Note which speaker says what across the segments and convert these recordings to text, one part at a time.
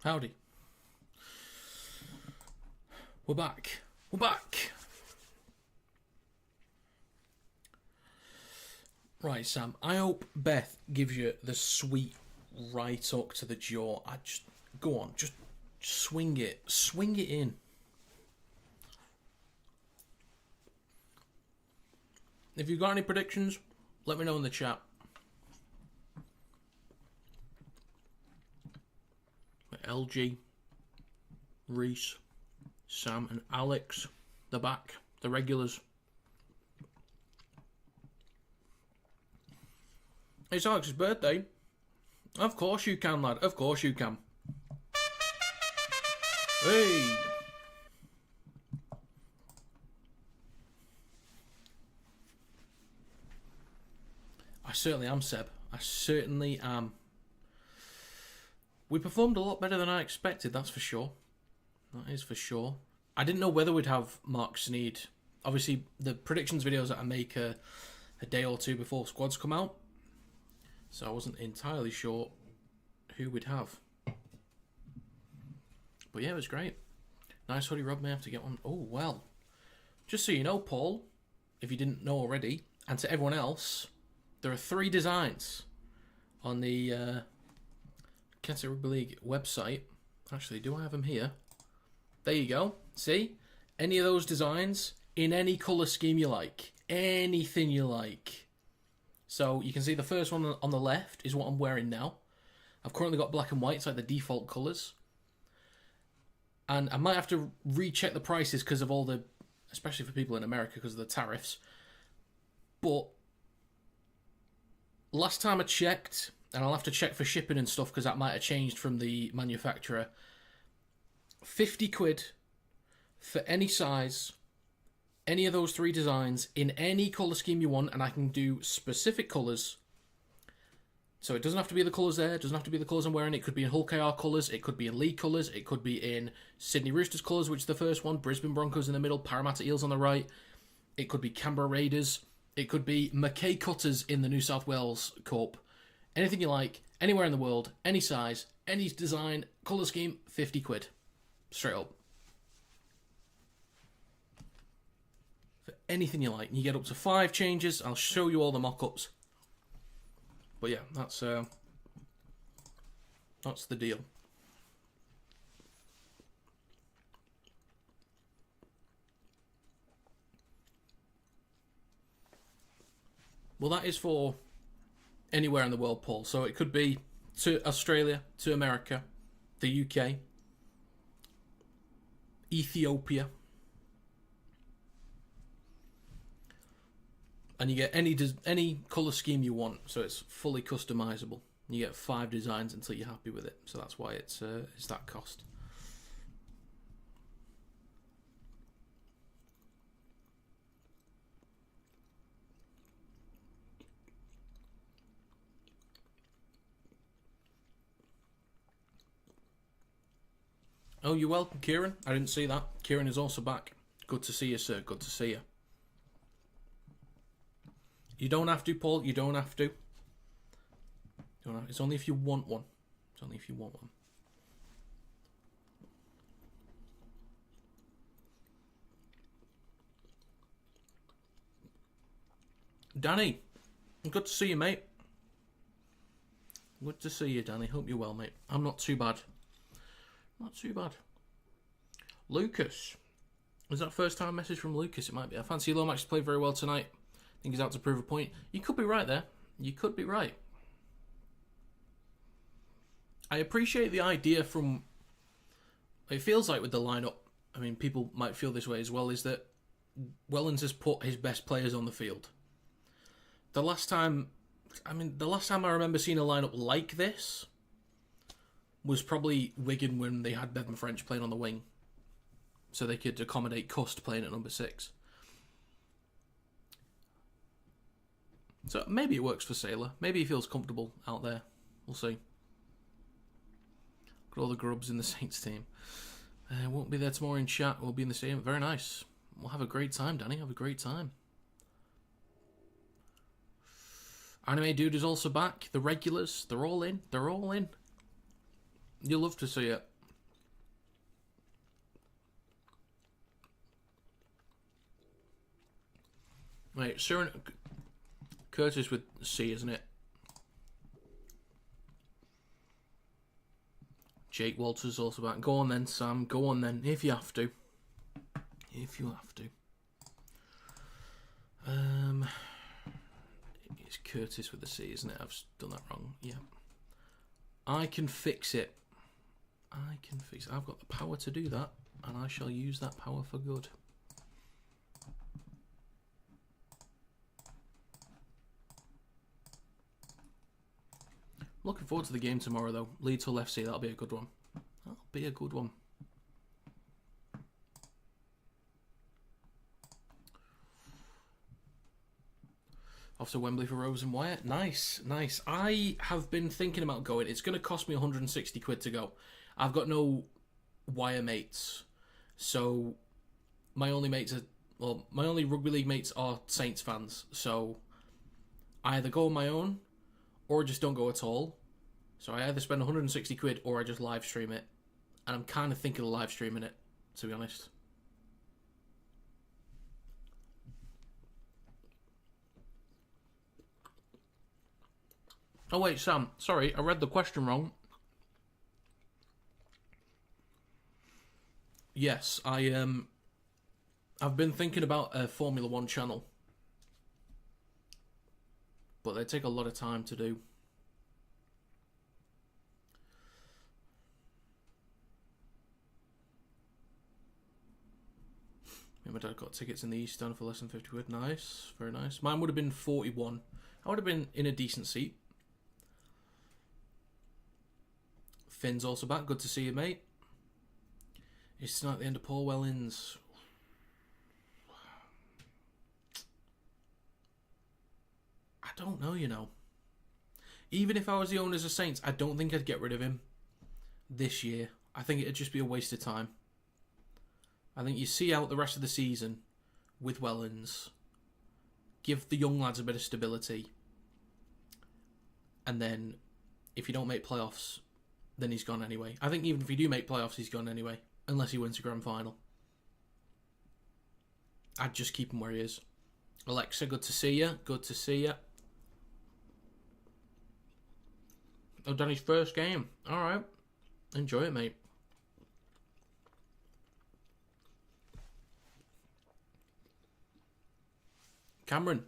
Speaker 1: Howdy. We're back. We're back. Right, Sam. I hope Beth gives you the sweet right hook to the jaw. Go on. Just swing it. Swing it in. If you've got any predictions, let me know in the chat. LG, Reese, Sam and Alex, the back, the regulars. It's Alex's birthday. Of course you can, lad. Of course you can. Hey! I certainly am, Seb. I certainly am. We performed a lot better than I expected, that's for sure. That is for sure. I didn't know whether we'd have Mark Sneed. Obviously, the predictions videos that I make are a day or two before squads come out. So I wasn't entirely sure who we'd have. But yeah, it was great. Nice hoodie, Rob. May have to get one. Oh, well. Just so you know, Paul, if you didn't know already, and to everyone else, there are 3 designs on the Catalans Rugby League website. Actually, do I have them here? There you go. See? Any of those designs in any colour scheme you like. Anything you like. So you can see the first one on the left is what I'm wearing now. I've currently got black and white. It's like the default colours. And I might have to recheck the prices because of all the... especially for people in America because of the tariffs. But last time I checked... and I'll have to check for shipping and stuff because that might have changed from the manufacturer. 50 quid for any size, any of those 3 designs, in any colour scheme you want, and I can do specific colours. So it doesn't have to be the colours there, it doesn't have to be the colours I'm wearing. It could be in Hull KR colours, it could be in League colours, it could be in Sydney Roosters colours, which is the first one, Brisbane Broncos in the middle, Parramatta Eels on the right. It could be Canberra Raiders, it could be Mackay Cutters in the New South Wales Cup. Anything you like, anywhere in the world, any size, any design, colour scheme, 50 quid. Straight up. For anything you like. You get up to 5 changes. I'll show you all the mock-ups. But yeah, that's the deal. Well, that is for anywhere in the world, Paul. So it could be to Australia, to America, the UK, Ethiopia. And you get any colour scheme you want, so it's fully customisable. You get 5 designs until you're happy with it, so that's why it's that cost. Oh, you're welcome, Kieran. I didn't see that. Kieran is also back. Good to see you, sir. Good to see you. You don't have to, Paul. You don't have to. It's only if you want one. It's only if you want one. Danny, good to see you, mate. Good to see you, Danny. Hope you're well, mate. I'm not too bad. Not too bad. Lucas. Was that first time message from Lucas? It might be. I fancy Lomax played very well tonight. I think he's out to prove a point. You could be right there. You could be right. I appreciate the idea from... It feels like with the lineup, I mean, people might feel this way as well, is that Helens has put his best players on the field. The last time I remember seeing a lineup like this was probably Wigan when they had Bevan French playing on the wing, so they could accommodate Cust playing at number 6. So maybe it works for Sailor. Maybe he feels comfortable out there. We'll see. Got all the grubs in the Saints team. Won't be there tomorrow in chat. We'll be in the stadium. Very nice. We'll have a great time, Danny. Have a great time. Anime Dude is also back. The regulars, they're all in. They're all in. You'll love to see it. Wait, Curtis with C, isn't it? Jake Walters also back. Go on then, Sam. Go on then, if you have to. If you have to. It's Curtis with a C, isn't it? I've done that wrong. Yeah. I can fix it. I can fix it. I've got the power to do that, and I shall use that power for good. Looking forward to the game tomorrow, though. Leeds Hull FC, that'll be a good one. That'll be a good one. Off to Wembley for Rose and Wyatt. Nice, nice. I have been thinking about going. It's going to cost me 160 quid to go. I've got no Wire mates. So my only mates are... Well, my only Rugby League mates are Saints fans. So I either go on my own or just don't go at all. So I either spend 160 quid or I just live stream it. And I'm kind of thinking of live streaming it, to be honest. Oh wait, Sam, sorry, I read the question wrong. Yes, I've been thinking about a Formula 1 channel. But they take a lot of time to do. My dad got tickets in the East Stand for less than 50 quid. Nice, very nice. Mine would have been 41. I would have been in a decent seat. Finn's also back. Good to see you, mate. It's not the end of Paul Wellens. I don't know, you know. Even if I was the owners of Saints, I don't think I'd get rid of him this year. I think it'd just be a waste of time. I think you see out the rest of the season with Wellens. Give the young lads a bit of stability. And then, if you don't make playoffs, then he's gone anyway. I think even if you do make playoffs, he's gone anyway. Unless he wins a grand final. I'd just keep him where he is. Alexa, good to see you. Good to see you. I've done his first game. Alright. Enjoy it, mate. Cameron.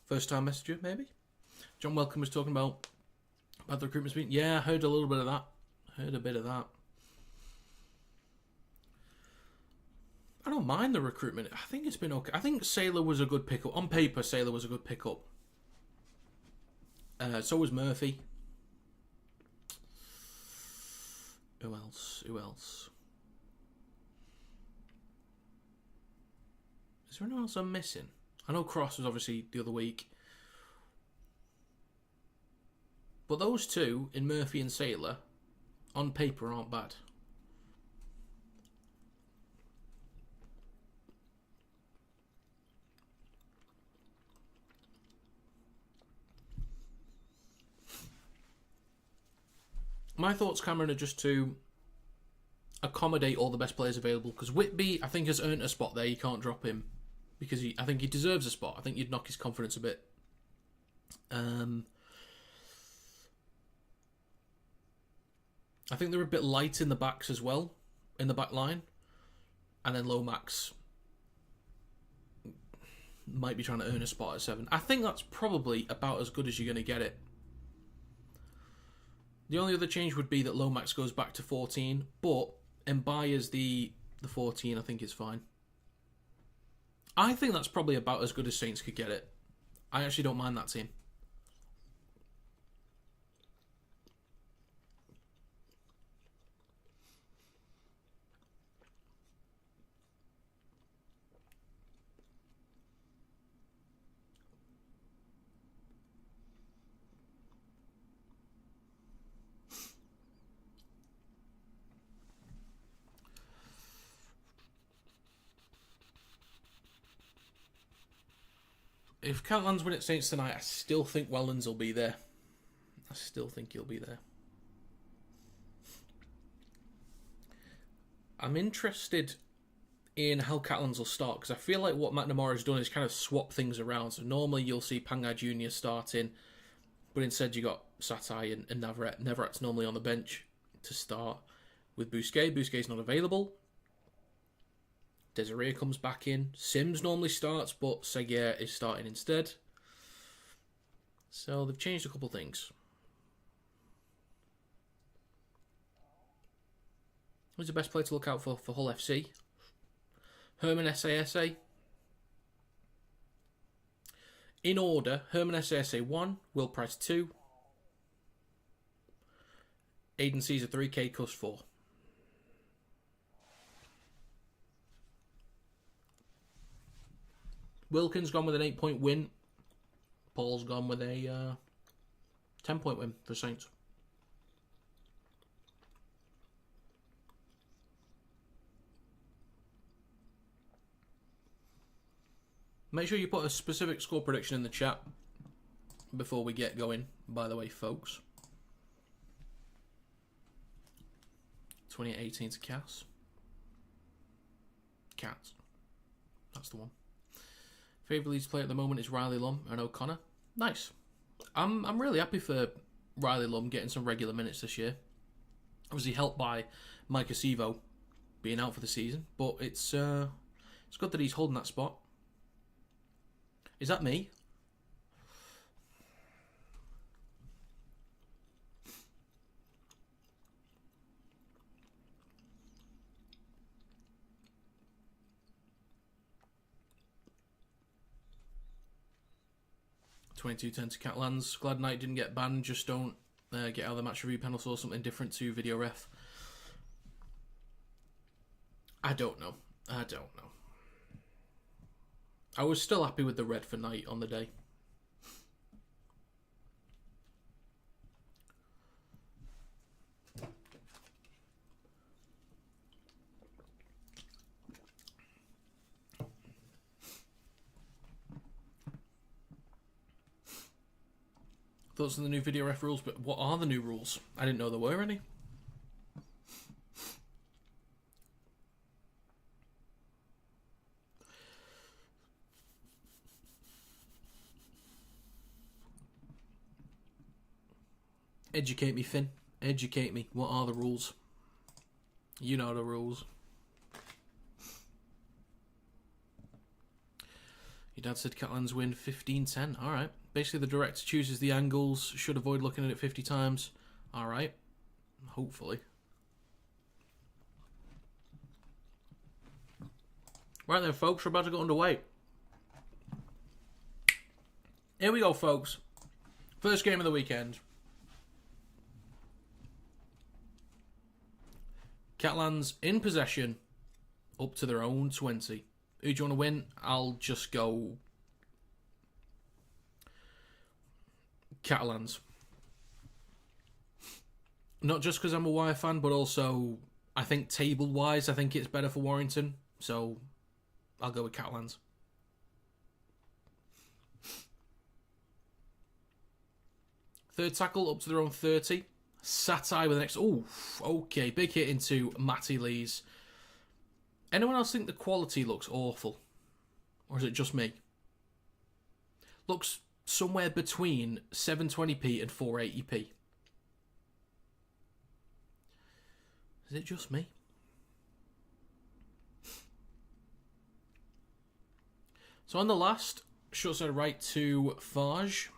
Speaker 1: First time messenger, maybe? John Welcome was talking about the recruitment meeting. Yeah, I heard a little bit of that. Heard a bit of that. I don't mind the recruitment. I think it's been okay. I think Sailor was a good pickup. On paper, Sailor was a good pickup. So was Murphy. Who else? Who else? Is there anyone else I'm missing? I know Cross was obviously the other week. But those two, in Murphy and Sailor, on paper aren't bad. My thoughts, Cameron, are just to accommodate all the best players available. Because Whitby, I think, has earned a spot there. You can't drop him. Because I think he deserves a spot. I think you'd knock his confidence a bit. I think they're a bit light in the backs as well. In the back line. And then Lomax might be trying to earn a spot at 7. I think that's probably about as good as you're going to get it. The only other change would be that Lomax goes back to 14, but Mbai as the 14, I think is fine. I think that's probably about as good as Saints could get it. I actually don't mind that team. If Catalans win at Saints tonight, I still think Wellens will be there. I still think he'll be there. I'm interested in how Catalans will start, because I feel like what McNamara has done is kind of swap things around. So normally you'll see Pangai Jr. starting, but instead you got Satai and Navarrete. Navarrete's normally on the bench to start with Bousquet. Bousquet's not available. Desiree comes back in. Sims normally starts, but Seguier is starting instead. So they've changed a couple things. Who's the best player to look out for Hull FC? Herman SASA. In order, Herman SASA 1, Will Price 2, Aiden Caesar 3, K Cuss 4. Wilkins gone with an 8-point win. Paul's gone with a 10-point win for Saints. Make sure you put a specific score prediction in the chat before we get going, by the way, folks. 2018 to Cass. Cats. That's the one. Favourite Leeds player at the moment is Riley Lum and O'Connor. Nice. I'm really happy for Riley Lum getting some regular minutes this year. Obviously helped by Mike Acevo being out for the season, but it's good that he's holding that spot. Is that me? $22-10 to Catalans. Glad Knight didn't get banned. Just don't get out of the match review panel or something different to video ref. I don't know. I was still happy with the red for Knight on the day. Thoughts on the new video ref rules, but what are the new rules? I didn't know there were any. Educate me, Finn. Educate me. What are the rules? You know the rules. Your dad said Catalans win 15-10. Alright. Basically, the director chooses the angles. Should avoid looking at it 50 times. Alright. Hopefully. Right then, folks. We're about to get underway. Here we go, folks. First game of the weekend. Catalans in possession, up to their own 20. Who do you want to win? I'll just go Catalans. Not just because I'm a Wire fan, but also I think table-wise, I think it's better for Warrington. So I'll go with Catalans. Third tackle, up to their own 30. Satai with the next... Oh, okay. Big hit into Matty Lees. Anyone else think the quality looks awful? Or is it just me? Looks somewhere between 720p and 480p. Is it just me? So on the last, short side right to Farge.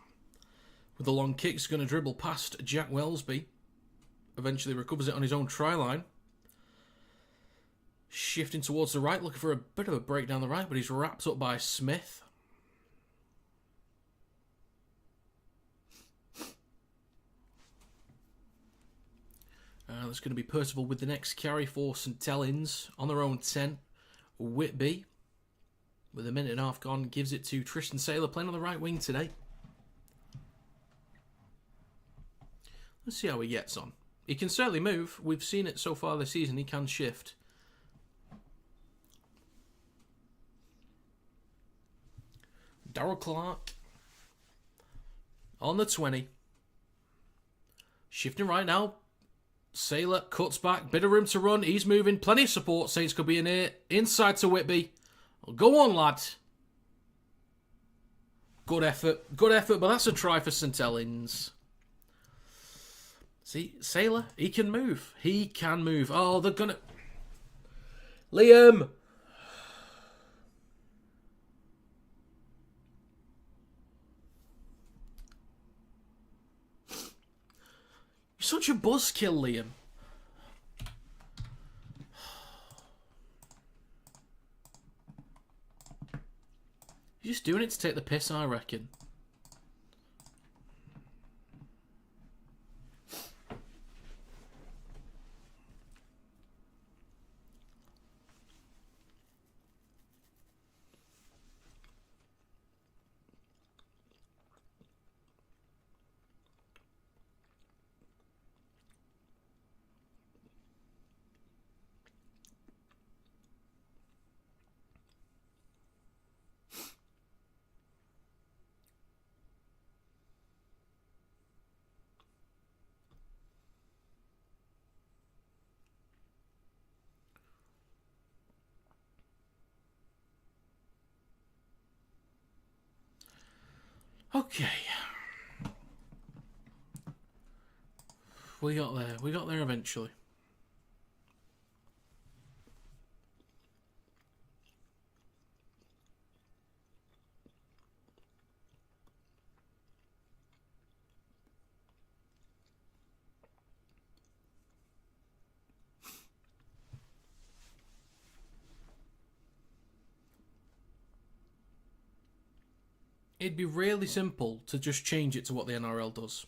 Speaker 1: With the long kick, he's going to dribble past Jack Welsby. Eventually recovers it on his own try line. Shifting towards the right, looking for a bit of a break down the right, but he's wrapped up by Smith. That's going to be Percival with the next carry for St Helens on their own 10. Whitby, with a minute and a half gone, gives it to Tristan Saylor, playing on the right wing today. Let's see how he gets on. He can certainly move. We've seen it so far this season. He can shift. Darryl Clark on the 20. Shifting right now. Sailor cuts back. Bit of room to run. He's moving. Plenty of support. Saints could be in here. Inside to Whitby. Go on, lad. Good effort. Good effort, but that's a try for St Helens. See, Sailor, he can move. He can move. Oh, they're gonna... Liam! You're such a buzzkill, Liam. You're just doing it to take the piss, I reckon. Okay. We got there. We got there eventually. It'd be really simple to just change it to what the NRL does.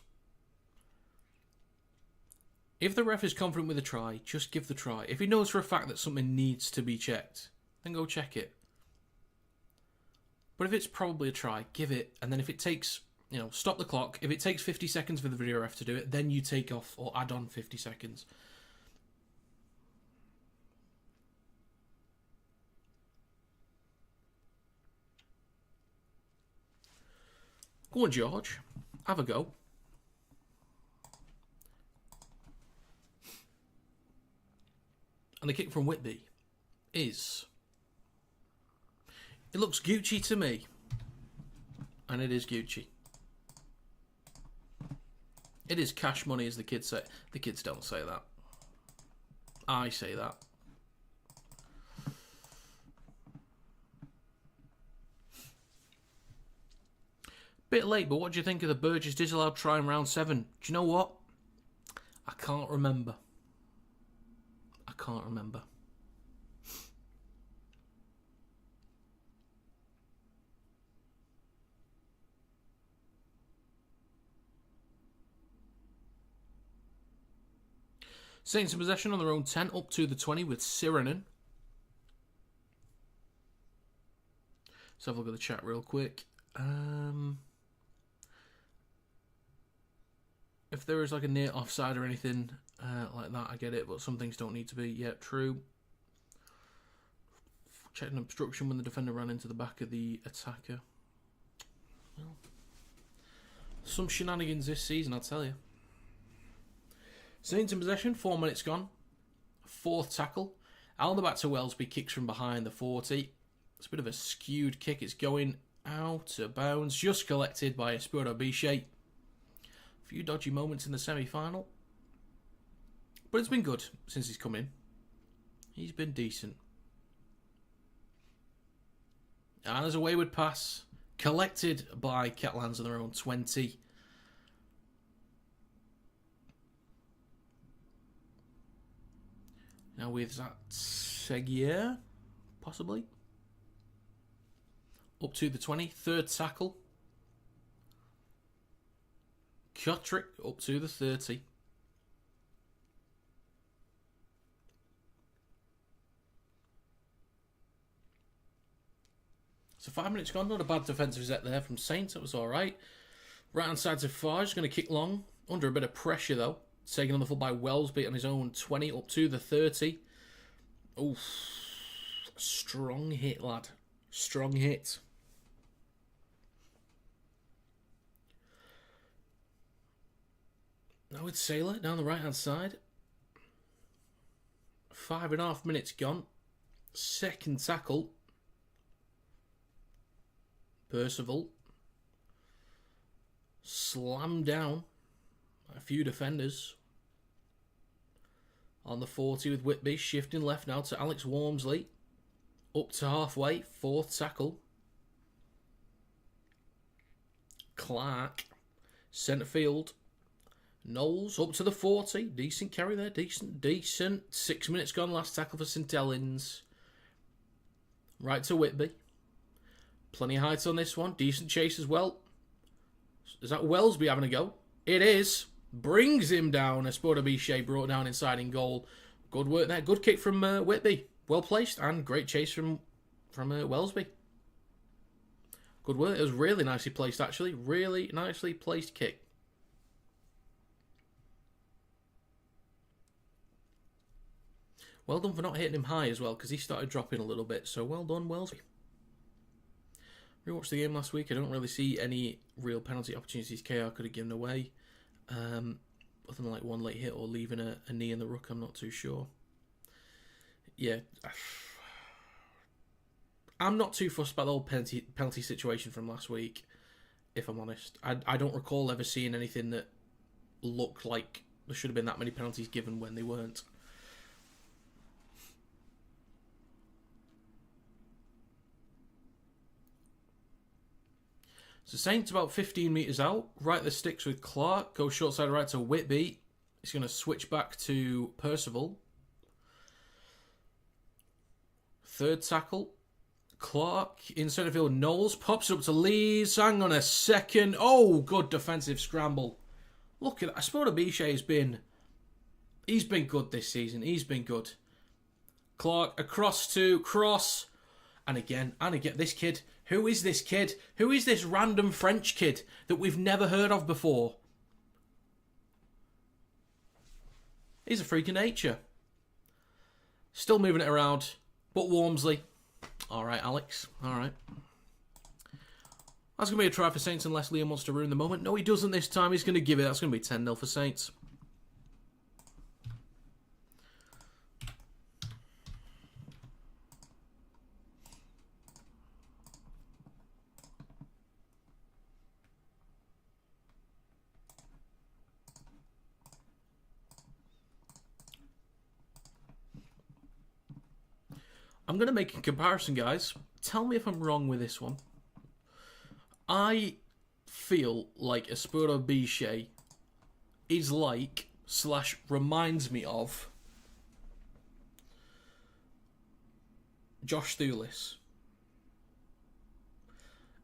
Speaker 1: If the ref is confident with a try, just give the try. If he knows for a fact that something needs to be checked, then go check it. But if it's probably a try, give it. And then if it takes, stop the clock. If it takes 50 seconds for the video ref to do it, then you take off or add on 50 seconds. Go on, George. Have a go. And the kick from Whitby is... It looks Gucci to me. And it is Gucci. It is cash money, as the kids say. The kids don't say that. I say that. Bit late, but what do you think of the Burgess disallowed try in round 7? Do you know what? I can't remember. I can't remember. Saints in possession on their own 10, up to the 20 with Siranen. Let's have a look at the chat real quick. If there is like a near offside or anything like that, I get it, but some things don't need to be. Yeah, true. Checked an obstruction when the defender ran into the back of the attacker. Well, some shenanigans this season, I'll tell you. Saints in possession, 4 minutes gone. 4th tackle. Out the back to Wellesby, kicks from behind the 40. It's a bit of a skewed kick. It's going out of bounds. Just collected by Espirito Biche. A few dodgy moments in the semi-final. But it's been good since he's come in. He's been decent. And there's a wayward pass. Collected by Catalans on their own 20. Now with that Seguier, possibly. Up to the 20. 3rd tackle. Kotrick up to the 30. So 5 minutes gone. Not a bad defensive set there from Saints. That was all right. Right hand side to Farge. Going to kick long. Under a bit of pressure though. Taken on the full by Wellesby on his own 20 up to the 30. Oof. Strong hit, lad. Strong hit. Now it's Sailor down the right hand side. 5.5 minutes gone. Second tackle. Percival. Slammed down a few defenders. On the 40 with Whitby. Shifting left now to Alex Wormsley. Up to halfway. Fourth tackle. Clark. Centre field. Knowles up to the 40. Decent carry there. Decent. 6 minutes gone. Last tackle for St Helens. Right to Whitby. Plenty of height on this one. Decent chase as well. Is that Wellesby having a go? It is. Brings him down. Esporta Bichet brought down inside in goal. Good work there. Good kick from Whitby. Well placed. And great chase from Wellesby. Good work. It was really nicely placed, actually. Really nicely placed kick. Well done for not hitting him high as well, because he started dropping a little bit. So well done, Wellesby. Rewatched the game last week. I don't really see any real penalty opportunities KR could have given away. Other than like one late hit or leaving a knee in the ruck, I'm not too sure. Yeah. I'm not too fussed about the whole penalty situation from last week, if I'm honest. I don't recall ever seeing anything that looked like there should have been that many penalties given when they weren't. So Saints about 15 metres out. Right the sticks with Clark. Goes short side right to Whitby. He's going to switch back to Percival. Third tackle. Clark in centre field. Knowles pops up to Lees. Hang on a second. Oh, good defensive scramble. Look at that. Esporta Bichet has been... He's been good this season. He's been good. Clark across to Cross. And again, this kid. Who is this kid? Who is this random French kid that we've never heard of before? He's a freak of nature. Still moving it around. But Wormsley. All right, Alex. All right. That's going to be a try for Saints unless Liam wants to ruin the moment. No, he doesn't this time. He's going to give it. That's going to be 10-0 for Saints. I'm going to make a comparison, guys. Tell me if I'm wrong with this one. I feel like Esporta Bichet is like, / reminds me of Josh Thulis.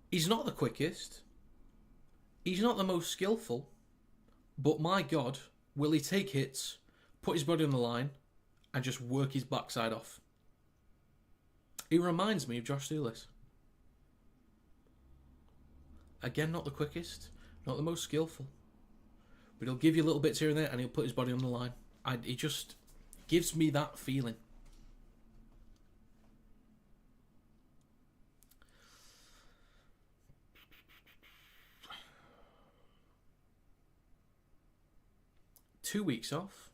Speaker 1: He's not the quickest. He's not the most skillful. But my God, will he take hits, put his body on the line, and just work his backside off? He reminds me of Josh Thulis. Again, not the quickest, not the most skillful. But he'll give you little bits here and there, and he'll put his body on the line. He just gives me that feeling. Two weeks off.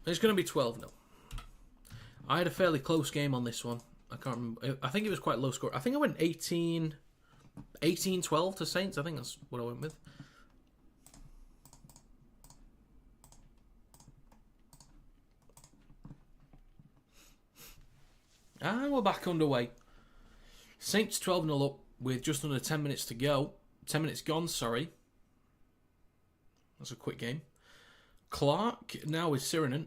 Speaker 1: It's going to be 12-0. I had a fairly close game on this one. I can't remember. I think it was quite low score. I think I went 18-12 to Saints. I think that's what I went with. And we're back underway. Saints 12-0 up with just under 10 minutes to go. 10 minutes gone, sorry. That's a quick game. Clark now with Sirinen.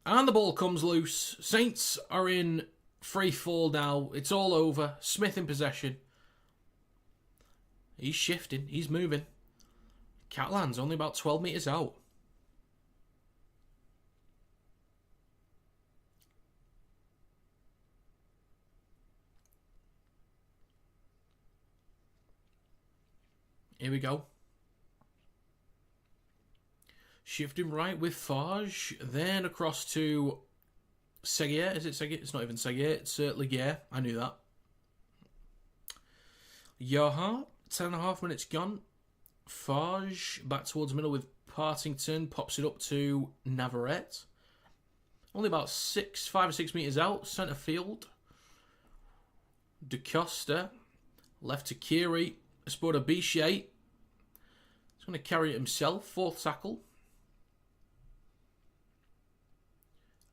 Speaker 1: And the ball comes loose. Saints are in free fall now. It's all over. Smith in possession. He's shifting. He's moving. Catalans only about 12 metres out. Here we go. Shifting right with Farge. Then across to Seguier. Is it Seguier? It's not even Seguier. It's Leguier. I knew that. Yoha, 10.5 minutes gone. Farge back towards the middle with Partington, pops it up to Navarrete. Only about 5 or 6 metres out, centre field. De Costa, left to Kiri, Esporta Bichet. He's going to carry it himself, 4th tackle.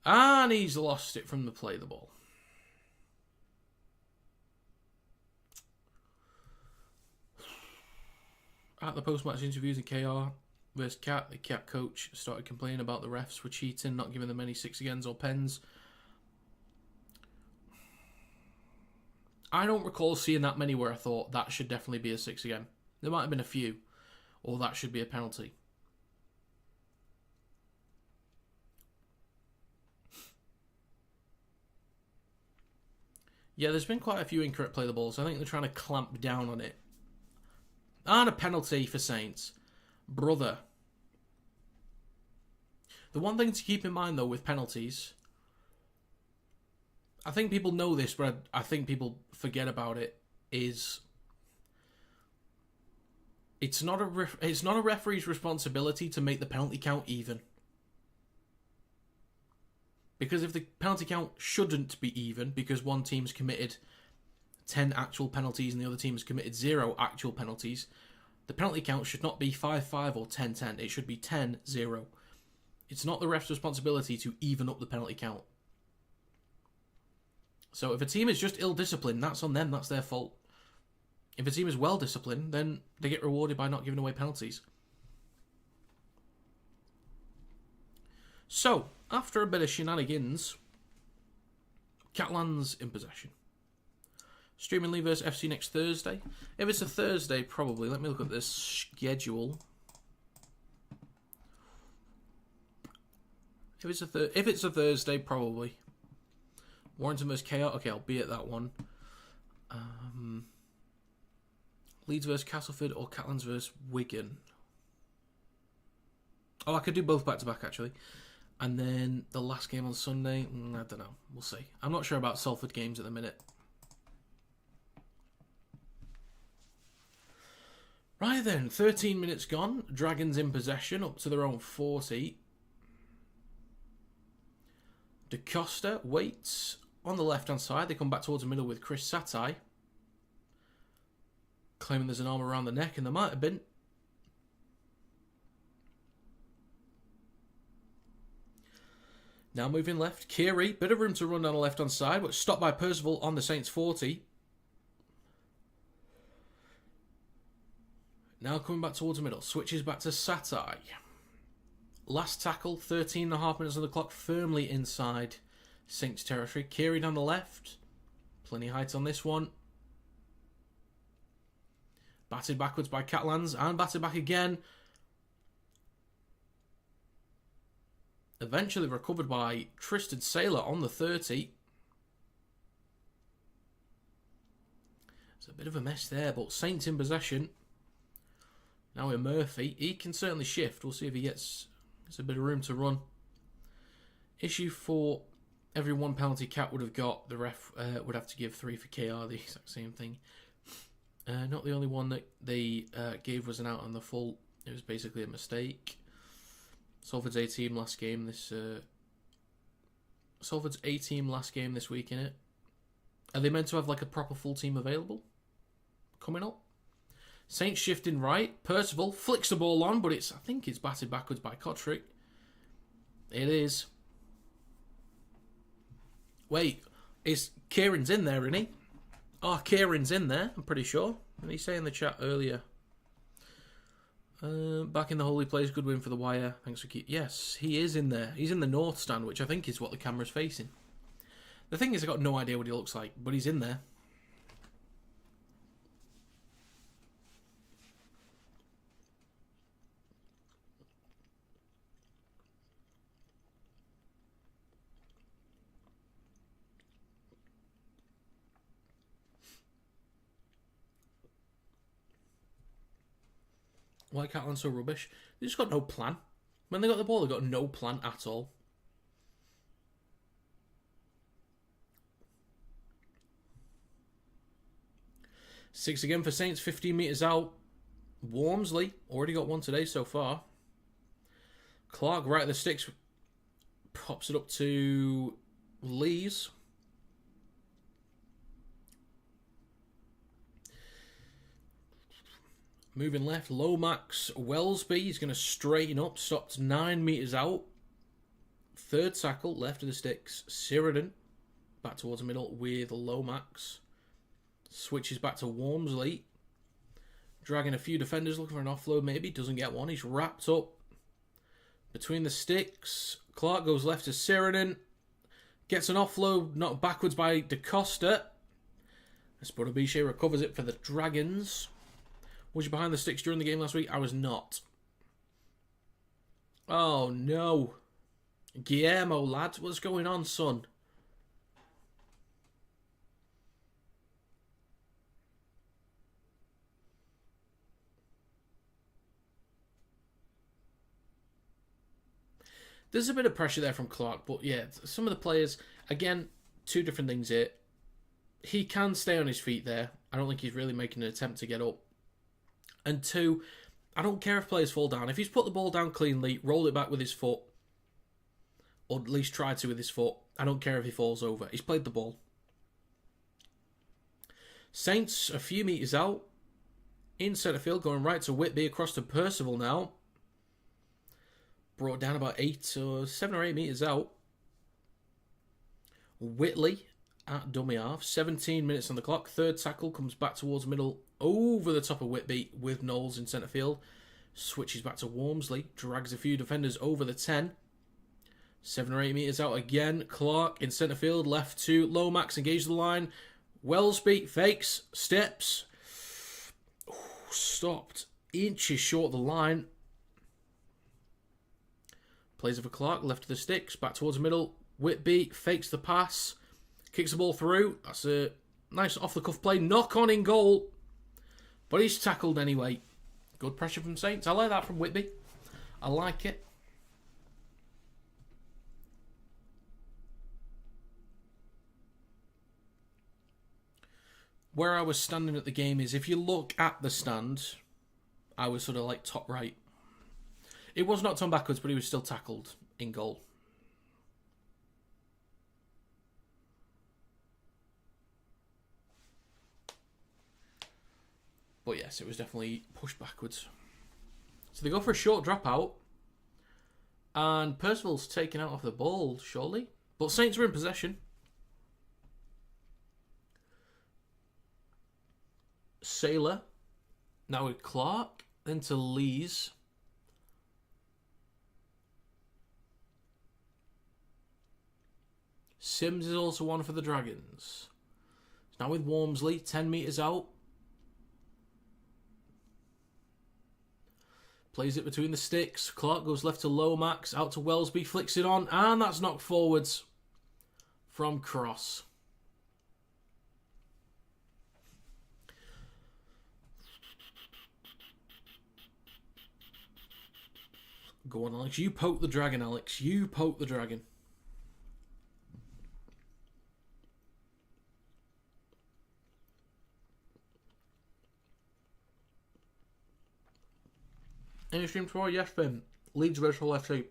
Speaker 1: And he's lost it from the play of the ball. At the post-match interviews in KR versus Cat, the Cat coach started complaining about the refs for cheating, not giving them any 6-agains or pens. I don't recall seeing that many where I thought that should definitely be a 6-again. There might have been a few, or that should be a penalty. Yeah, there's been quite a few incorrect play the balls. I think they're trying to clamp down on it. And a penalty for Saints. Brother. The one thing to keep in mind, though, with penalties, I think people know this, but I think people forget about it, is it's not a referee's responsibility to make the penalty count even. Because if the penalty count shouldn't be even, because one team's committed 10 actual penalties and the other team has committed 0 actual penalties, the penalty count should not be 5-5 or 10-10. It should be 10-0. It's not the ref's responsibility to even up the penalty count. So if a team is just ill-disciplined, that's on them, that's their fault. If a team is well-disciplined, then they get rewarded by not giving away penalties. So, after a bit of shenanigans, Catalans in possession. Streaming League versus FC next Thursday. If it's a Thursday, probably. Let me look at this schedule. If it's a Thursday, probably. Warrington versus KR. Okay, I'll be at that one. Leeds versus Castleford or Catalans versus Wigan. Oh, I could do both back to back actually. And then the last game on Sunday, I don't know. We'll see. I'm not sure about Salford games at the minute. Right then, 13 minutes gone. Dragons in possession, up to their own 40. De Costa waits on the left-hand side. They come back towards the middle with Chris Satai. Claiming there's an arm around the neck, and there might have been. Now moving left, Kiri. Bit of room to run down the left-hand side, but stopped by Percival on the Saints 40. Now coming back towards the middle. Switches back to Satai. Last tackle, 13.5 minutes on the clock, firmly inside Saints territory. Kiri down the left. Plenty of height on this one. Batted backwards by Catalans and batted back again. Eventually recovered by Tristan Saylor on the 30. It's a bit of a mess there, but Saints in possession. Now with Murphy. He can certainly shift. We'll see if he gets a bit of room to run. Issue for every one penalty Cat would have got, the ref would have to give 3 for KR, the exact same thing. Not the only one that they gave was an out on the full. It was basically a mistake. Salford's A-team last game this... Salford's A-team last game this week, innit? Are they meant to have like a proper full team available? Coming up? Saints shifting right. Percival flicks the ball on, but I think it's batted backwards by Kotrick. It is. Wait, Kieran's in there, isn't he? Oh, Kieran's in there, I'm pretty sure. What did he say in the chat earlier? Back in the holy place, good win for the Wire. Thanks for yes, he is in there. He's in the north stand, which I think is what the camera's facing. The thing is, I've got no idea what he looks like, but he's in there. Why Catalans so rubbish? They just got no plan. When they got the ball, they got no plan at all. 6 again for Saints, 15 metres out. Wormsley, already got one today so far. Clark right at the sticks, pops it up to Lees. Moving left, Lomax, Wellesby. He's going to straighten up, stopped 9 metres out. Third tackle, left of the sticks. Sheridan, back towards the middle with Lomax. Switches back to Wormsley. Dragging a few defenders, looking for an offload maybe. Doesn't get one. He's wrapped up between the sticks. Clark goes left to Sheridan. Gets an offload, knocked backwards by DaCosta. Spodobische recovers it for the Dragons. Was you behind the sticks during the game last week? I was not. Oh, no. Guillermo, lad. What's going on, son? There's a bit of pressure there from Clark, but yeah, some of the players, again, two different things here. He can stay on his feet there. I don't think he's really making an attempt to get up. And two, I don't care if players fall down. If he's put the ball down cleanly, roll it back with his foot, or at least try to with his foot, I don't care if he falls over. He's played the ball. Saints, a few metres out. In centre field, going right to Whitby, across to Percival now. Brought down about 7 or 8 metres out. Whitley at dummy half. 17 minutes on the clock. Third tackle comes back towards middle over the top of Whitby with Knowles in centre field. Switches back to Wormsley. Drags a few defenders over the 10. 7 or 8 metres out again. Clark in centre field. Left to Lomax. Engage the line. Wellesby fakes. Steps. Ooh, stopped. Inches short of the line. Plays it for Clark, left to the sticks, back towards the middle. Whitby fakes the pass, kicks the ball through. That's a nice off-the-cuff play. Knock on in goal. But he's tackled anyway. Good pressure from Saints. I like that from Whitby. I like it. Where I was standing at the game is, if you look at the stand, I was sort of like top right. It was knocked on backwards, but he was still tackled in goal. But yes, it was definitely pushed backwards. So they go for a short dropout. And Percival's taken out of the ball, surely. But Saints are in possession. Sailor. Now with Clark. Then to Lees. Sims is also one for the Dragons. Now with Wormsley, 10 metres out. Plays it between the sticks. Clark goes left to Lomax, out to Wellesby, flicks it on, and that's knocked forwards from Cross. Go on, Alex. You poke the dragon, Alex. You poke the dragon. Any stream tomorrow? Yes, Ben. Leeds vs Hull FC.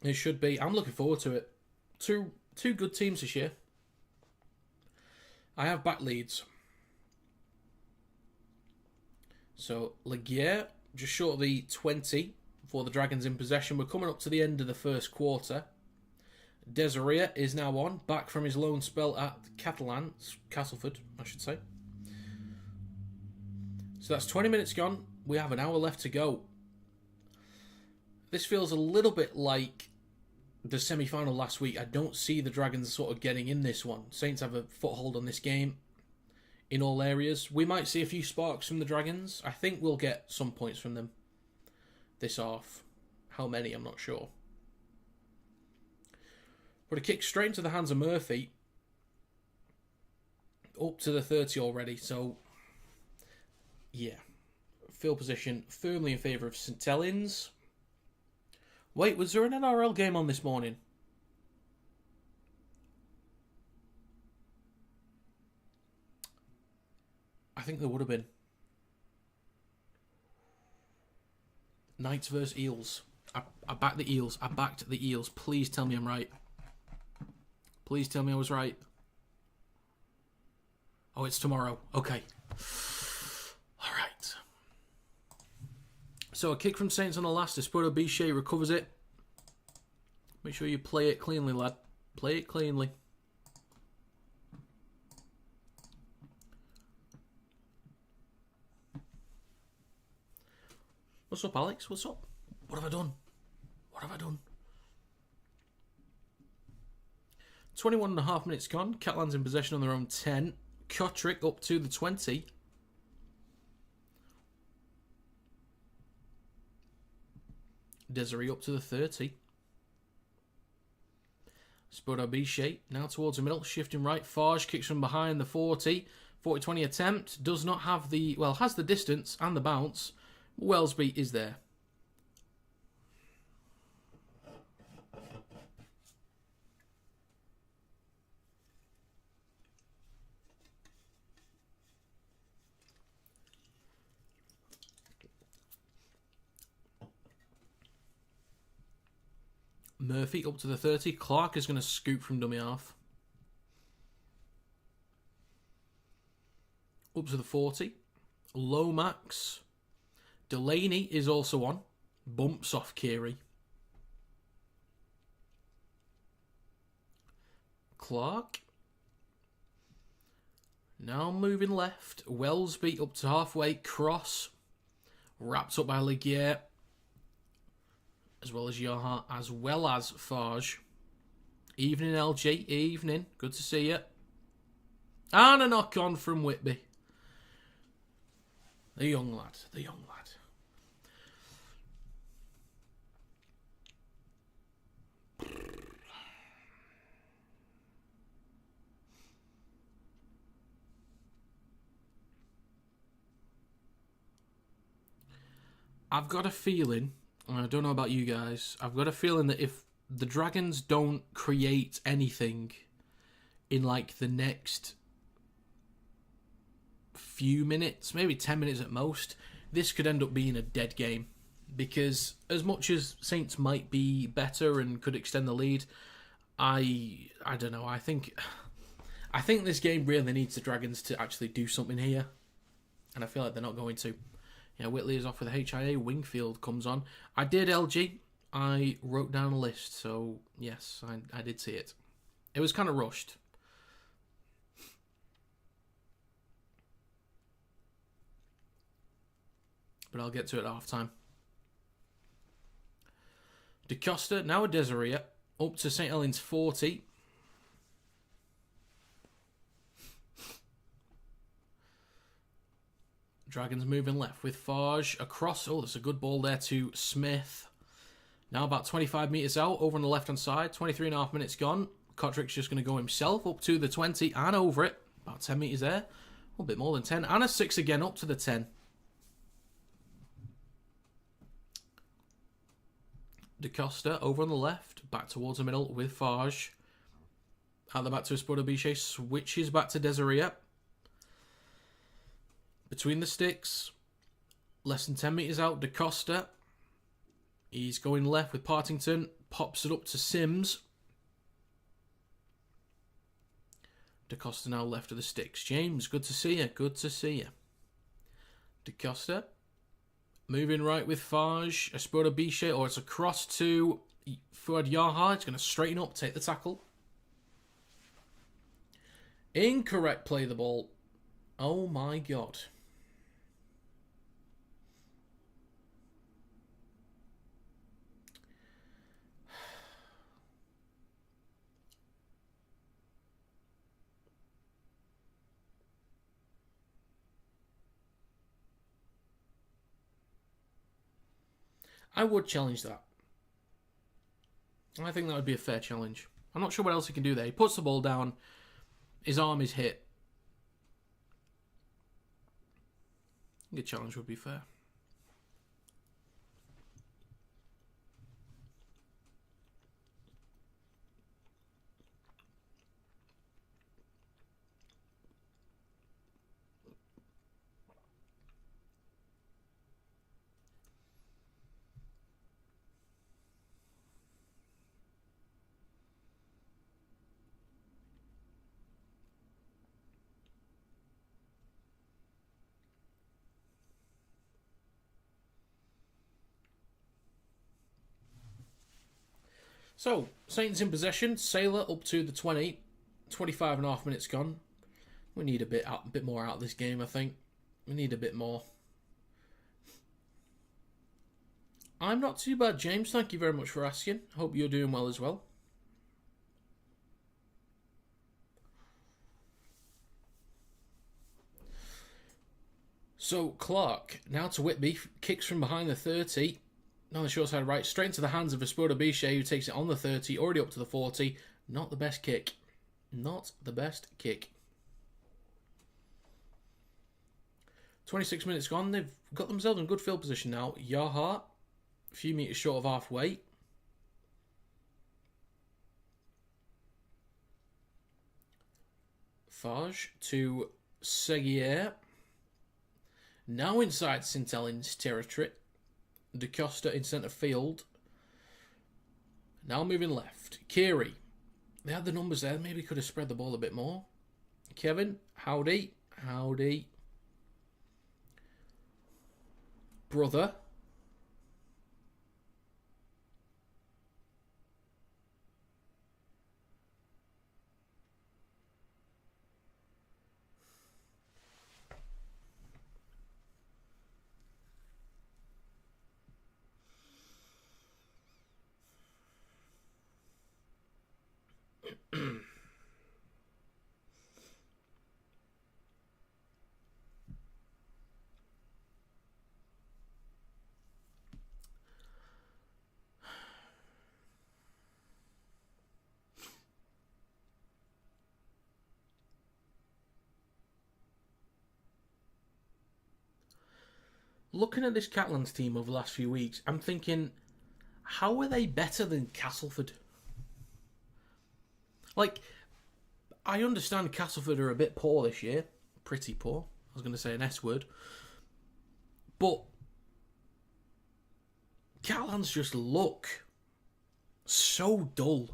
Speaker 1: It should be. I'm looking forward to it. Two good teams this year. I have back Leeds. So, Laguerre, just short of the 20 for the Dragons in possession. We're coming up to the end of the first quarter. Desiree is now on, back from his loan spell at Catalans, Castleford, I should say. So that's 20 minutes gone. We have an hour left to go. This feels a little bit like the semi-final last week. I don't see the Dragons sort of getting in this one. Saints have a foothold on this game in all areas. We might see a few sparks from the Dragons. I think we'll get some points from them this half. How many, I'm not sure. But a kick straight into the hands of Murphy. Up to the 30 already, so... Yeah. Field position firmly in favour of St Helens. Wait, was there an NRL game on this morning? I think there would have been. Knights versus Eels. I backed the Eels. I backed the Eels. Please tell me I'm right. Please tell me I was right. Oh, it's tomorrow. Okay. All right. So a kick from Saints on the last. Espoto Bichet recovers it. Make sure you play it cleanly, lad. Play it cleanly. What's up, Alex? What's up? What have I done? What have I done? 21.5 minutes gone. Catalans in possession on their own 10. Kotrick up to the 20. Desiree up to the 30. Spodo Bichet now towards the middle, shifting right. Farge kicks from behind the 40. 40-20 attempt. Does not have the... Well, has the distance and the bounce. Wellesby is there. Murphy up to the 30. Clark is going to scoop from dummy half. Up to the 40. Lomax. Delaney is also on. Bumps off Keary. Clark. Now moving left. Wellesby up to halfway. Cross. Wrapped up by Ligier. As well as Yaha. As well as Farge. Evening, LG. Evening. Good to see you. And a knock on from Whitby. The young lad. The young lad. I've got a feeling, and I don't know about you guys, I've got a feeling that if the Dragons don't create anything in like the next few minutes, maybe 10 minutes at most, this could end up being a dead game. Because as much as Saints might be better and could extend the lead, I don't know, I think this game really needs the Dragons to actually do something here. And I feel like they're not going to. Yeah, Whitley is off with the HIA. Wingfield comes on. I did LG. I wrote down a list, so yes, I did see it. It was kind of rushed. But I'll get to it at half time. DeCosta, now a Desiree, up to St Helens 40. Dragons moving left with Farge across. Oh, there's a good ball there to Smith. Now about 25 metres out, over on the left-hand side. 23.5 minutes gone. Kotrick's just going to go himself up to the 20 and over it. About 10 metres there. A little bit more than 10. And a 6 again, up to the 10. DeCosta over on the left. Back towards the middle with Farge. At the back to Espoto Bichet. Switches back to Desiree. Between the sticks, less than 10 metres out, DeCosta. He's going left with Partington, pops it up to Sims. DeCosta now left of the sticks. James, good to see you, good to see you. DeCosta, moving right with Farge, Espoto Bichet, or it's across to Fuad Yaha. It's going to straighten up, take the tackle. Incorrect play the ball. Oh my God. I would challenge that. I think that would be a fair challenge. I'm not sure what else he can do there. He puts the ball down. His arm is hit. I think a challenge would be fair. So, Saints in possession. Sailor up to the 20. 25 and a half minutes gone. We need a bit more out of this game, I think. We need a bit more. I'm not too bad, James. Thank you very much for asking. Hope you're doing well as well. So, Clark, now to Whitby. Kicks from behind the 30. On the short side right, straight into the hands of Esporta Biche, who takes it on the 30, already up to the 40. Not the best kick. Not the best kick. 26 minutes gone. They've got themselves in good field position now. Yarhart, a few metres short of halfway. Fage to Seguier. Now inside St Helens territory. De Costa in centre field. Now moving left. Kiri. They had the numbers there. Maybe could have spread the ball a bit more. Kevin. Howdy. Howdy. Brother. Looking at this Catalans team over the last few weeks, I'm thinking, how are they better than Castleford? Like, I understand Castleford are a bit poor this year. Pretty poor. I was going to say an S word. But Catalans just look so dull.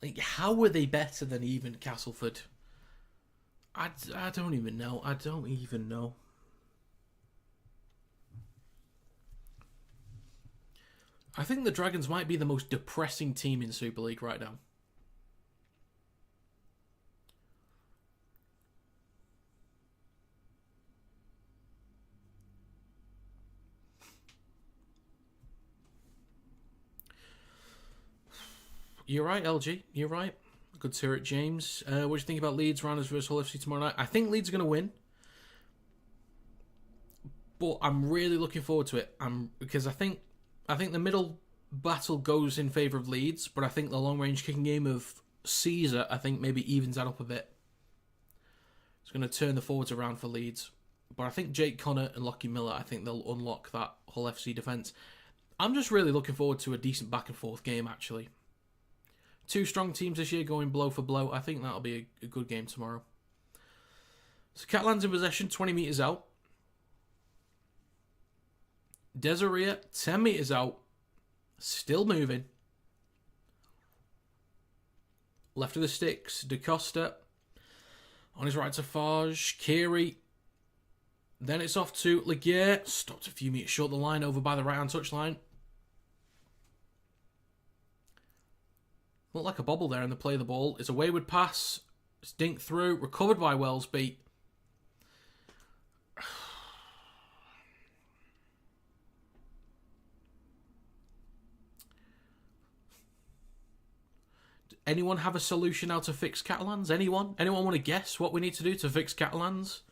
Speaker 1: Like, how are they better than even Castleford? I don't even know. I don't even know. I think the Dragons might be the most depressing team in Super League right now. You're right, LG. You're right. Good to hear it, James. What do you think about Leeds, Rhinos versus Hull FC tomorrow night? I think Leeds are going to win. But I'm really looking forward to it. Because I think the middle battle goes in favour of Leeds, but I think the long-range kicking game of Caesar, I think maybe evens that up a bit. It's going to turn the forwards around for Leeds. But I think Jake Connor and Lockie Miller, I think they'll unlock that Hull FC defence. I'm just really looking forward to a decent back-and-forth game, actually. Two strong teams this year going blow for blow. I think that'll be a good game tomorrow. So Catalans in possession, 20 metres out. Desiree, 10 metres out. Still moving. Left of the sticks, De Costa. On his right to Fage. Kiri. Then it's off to Leguer. Stopped a few metres short of the line over by the right-hand touchline. Looked like a bobble there in the play of the ball. It's a wayward pass. It's dinked through. Recovered by Wellsby. Anyone have a solution how to fix Catalans? Anyone? Anyone want to guess what we need to do to fix Catalans?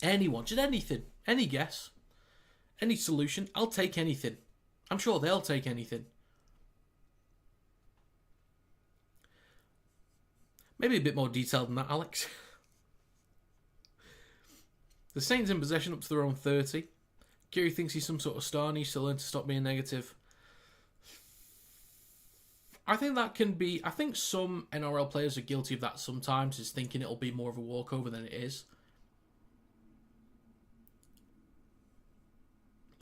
Speaker 1: Anyone? Just anything. Any guess? Any solution? I'll take anything. I'm sure they'll take anything. Maybe a bit more detailed than that, Alex. The Saints in possession up to their own 30. Kiri thinks he's some sort of star, needs to learn to stop being negative. I think that can be... I think some NRL players are guilty of that sometimes, is thinking it'll be more of a walkover than it is.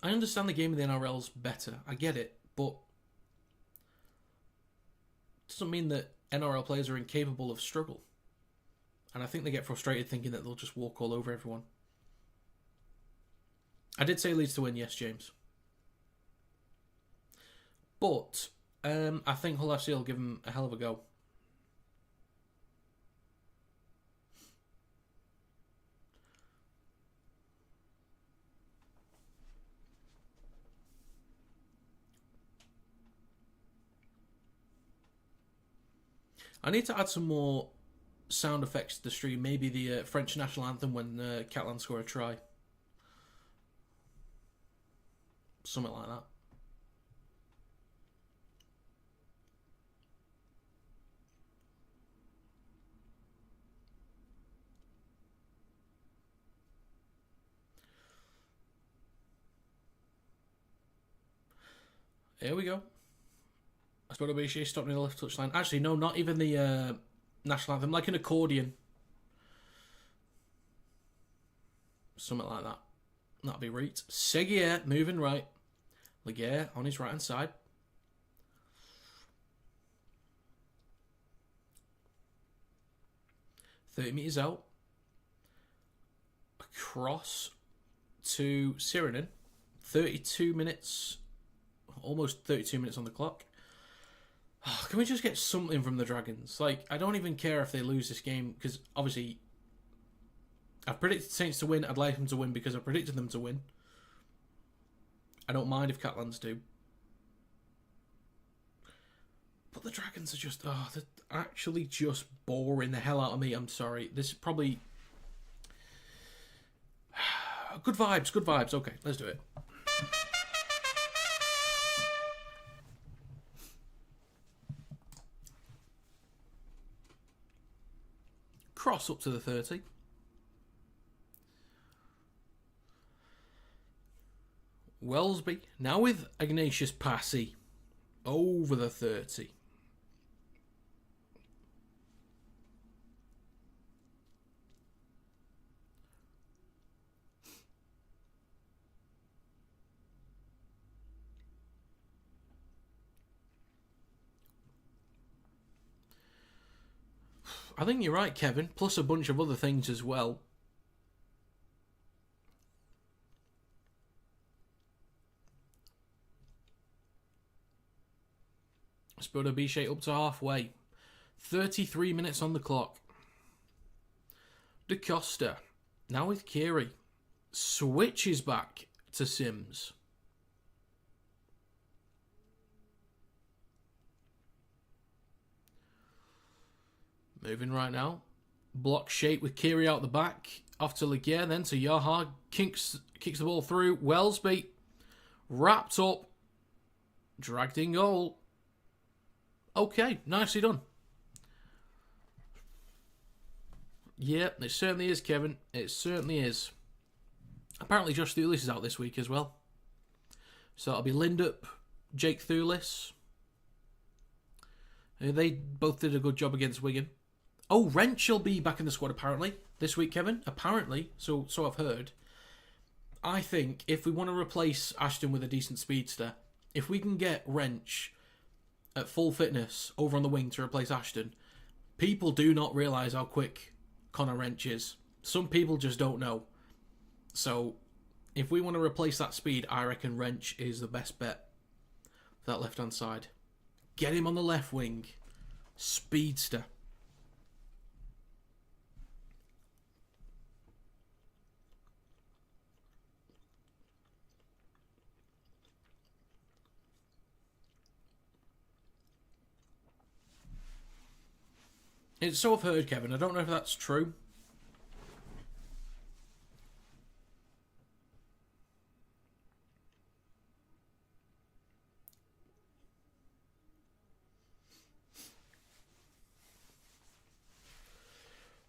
Speaker 1: I understand the game of the NRL's better. I get it, but it doesn't mean that NRL players are incapable of struggle. And I think they get frustrated thinking that they'll just walk all over everyone. I did say Leeds to win, yes, James. But I think Hull FC will give them a hell of a go. I need to add some more sound effects to the stream. Maybe the French national anthem when Catalans score a try. Something like that. Here we go. I suppose Obishi stopped near the left touchline. Actually, no, not even the national anthem. Like an accordion. Something like that. That'll be right. Seguier moving right. Laguerre on his right hand side. $30 meters out. Across to Sirinen. 32 minutes. Almost 32 minutes on the clock. Oh, can we just get something from the Dragons? Like, I don't even care if they lose this game, because obviously I've predicted Saints to win. I'd like them to win because I predicted them to win. I don't mind if Catalans do. But the Dragons are just... Oh, they're actually just boring the hell out of me. I'm sorry. This is probably... Good vibes, good vibes. Okay, let's do it. Cross up to the 30. Wellesby, now with Ignatius Passy, over the 30. I think you're right, Kevin, plus a bunch of other things as well. Spoda Biche up to halfway. 33 minutes on the clock. Da Costa, now with Kiri. Switches back to Sims. Moving right now. Block shape with Kiri out the back. Off to Laguerre, then to Yaha. Kicks the ball through. Wellesby. Wrapped up. Dragged in goal. Okay, nicely done. Yeah, it certainly is, Kevin. It certainly is. Apparently Josh Thulis is out this week as well. So it'll be Lindup, Jake Thulis. They both did a good job against Wigan. Oh, Wrench will be back in the squad apparently this week, Kevin. Apparently, so I've heard. I think if we want to replace Ashton with a decent speedster, if we can get Wrench at full fitness over on the wing to replace Ashton, people do not realise how quick Connor Wrench is. Some people just don't know. So, if we want to replace that speed, I reckon Wrench is the best bet for that left-hand side. Get him on the left wing. Speedster. It's so I've heard, Kevin. I don't know if that's true.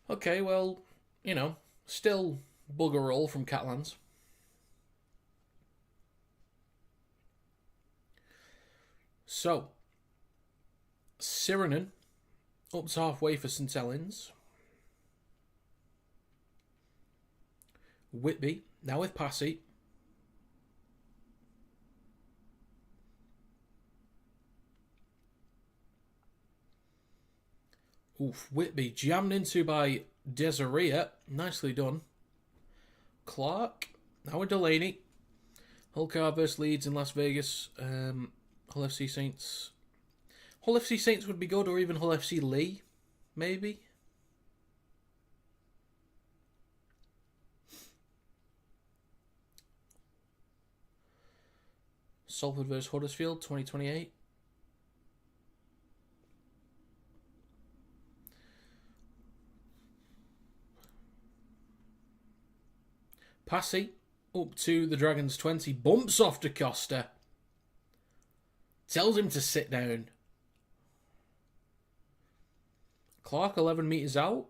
Speaker 1: Okay, well, still bugger all from Catalans. So, Sirenen up to halfway for St Helens. Whitby, now with Passy. Oof, Whitby jammed into by Desiree. Nicely done. Clark, now with Delaney. Hull Car versus Leeds in Las Vegas. Hull FC Saints. Hull FC Saints would be good, or even Hull FC Lee, maybe. Salford versus Huddersfield, 2028. Passy up to the Dragons 20. Bumps off to Costa. Tells him to sit down. Clark 11 metres out.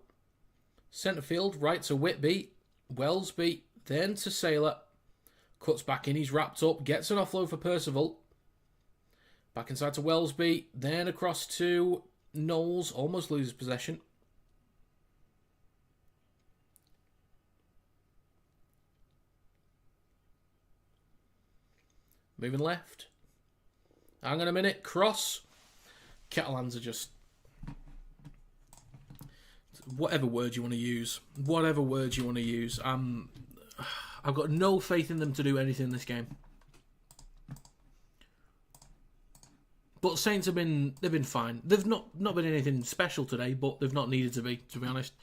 Speaker 1: Centre field, right to Whitby. Wellesby, then to Sailor. Cuts back in, he's wrapped up. Gets an offload for Percival. Back inside to Wellesby. Then across to Knowles. Almost loses possession. Moving left. Hang on a minute. Cross. Catalans are just... whatever word you want to use. Whatever words you want to use. I've got no faith in them to do anything in this game. But Saints they've been fine. They've not been anything special today, but they've not needed to be honest.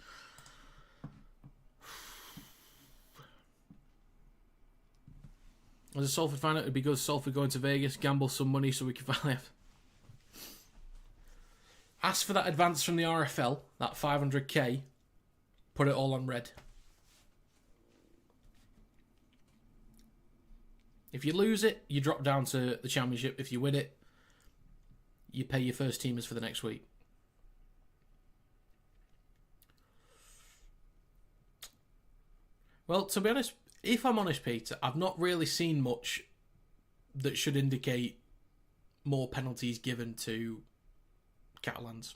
Speaker 1: As a Salford fan, it would be good Salford going to Vegas, gamble some money so we can finally have... Ask for that advance from the RFL, that 500k, put it all on red. If you lose it, you drop down to the Championship. If you win it, you pay your first teamers for the next week. Well, to be honest, if I'm honest, Peter, I've not really seen much that should indicate more penalties given to Catalans.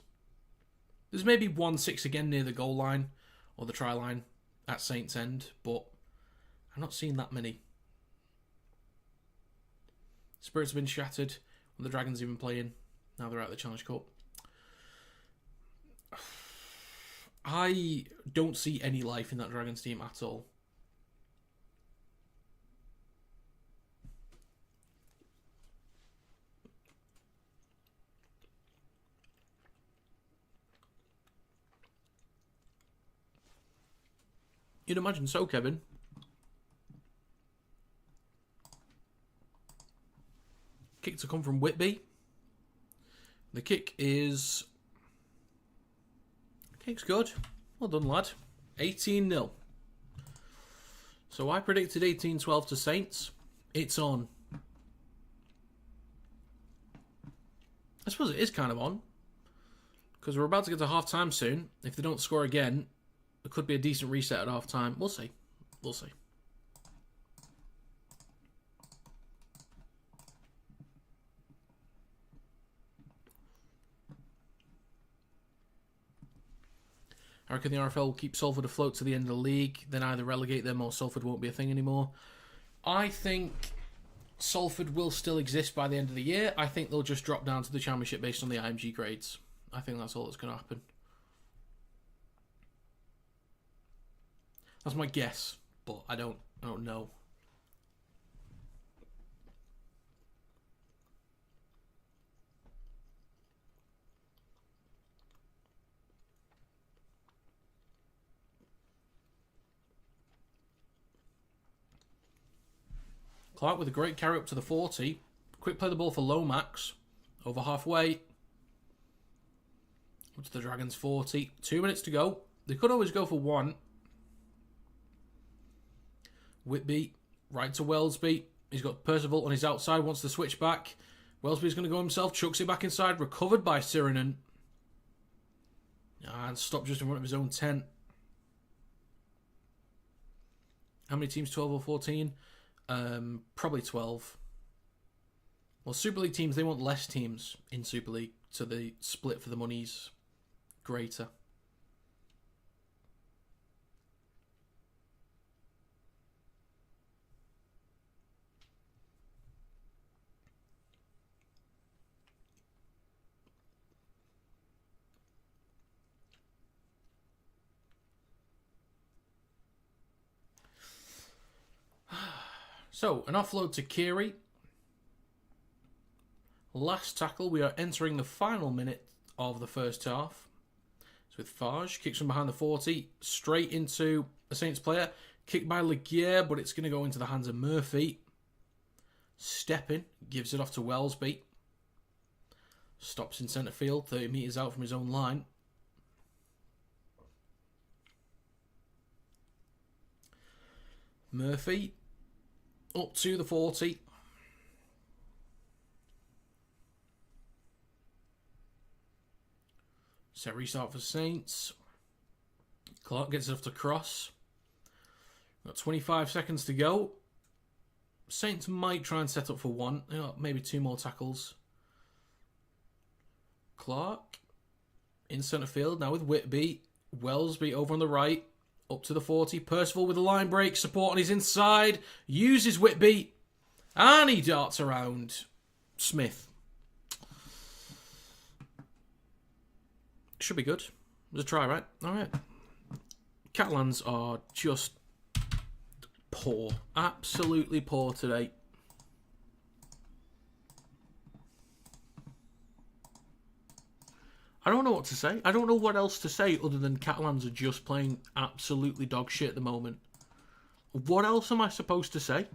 Speaker 1: There's maybe 1-6 again near the goal line or the try line at Saints End, but I've not seen that many. Spirits have been shattered when the Dragons even playing. Now they're out of the Challenge Cup. I don't see any life in that Dragons team at all. You'd imagine so, Kevin. Kick to come from Whitby. The kick is... kick's good. Well done, lad. 18-0. So I predicted 18-12 to Saints. It's on. I suppose it is kind of on. Because we're about to get to half-time soon. If they don't score again, it could be a decent reset at half-time. We'll see. We'll see. I reckon the RFL will keep Salford afloat to the end of the league. Then either relegate them or Salford won't be a thing anymore. I think Salford will still exist by the end of the year. I think they'll just drop down to the Championship based on the IMG grades. I think that's all that's going to happen. That's my guess, but I don't know. Clark with a great carry up to the 40. Quick play the ball for Lomax. Over halfway. Up to the Dragons 40. 2 minutes to go. They could always go for one. Whitby, right to Wellesby. He's got Percival on his outside, wants to switch back. Wellesby's going to go himself, chucks it back inside, recovered by Sirenen. And stopped just in front of his own tent. How many teams? 12 or 14? Probably 12. Well, Super League teams, they want less teams in Super League, so the split for the money's greater. So, an offload to Kiri. Last tackle. We are entering the final minute of the first half. It's with Farge. Kicks from behind the 40. Straight into a Saints player. Kicked by Laguerre, but it's going to go into the hands of Murphy. Stepping. Gives it off to Wellesby. Stops in centre field. 30 metres out from his own line. Murphy. Up to the 40. Set restart for Saints. Clark gets it off to cross. Got 25 seconds to go. Saints might try and set up for one. Maybe 2 more tackles. Clark in centre field now with Whitby. Wellesby over on the right. Up to the 40. Percival with a line break. Support on his inside. Uses Whitby. And he darts around Smith. Should be good. It was a try, right? Alright. Catalans are just poor. Absolutely poor today. I don't know what to say. I don't know what else to say other than Catalans are just playing absolutely dog shit at the moment. What else am I supposed to say?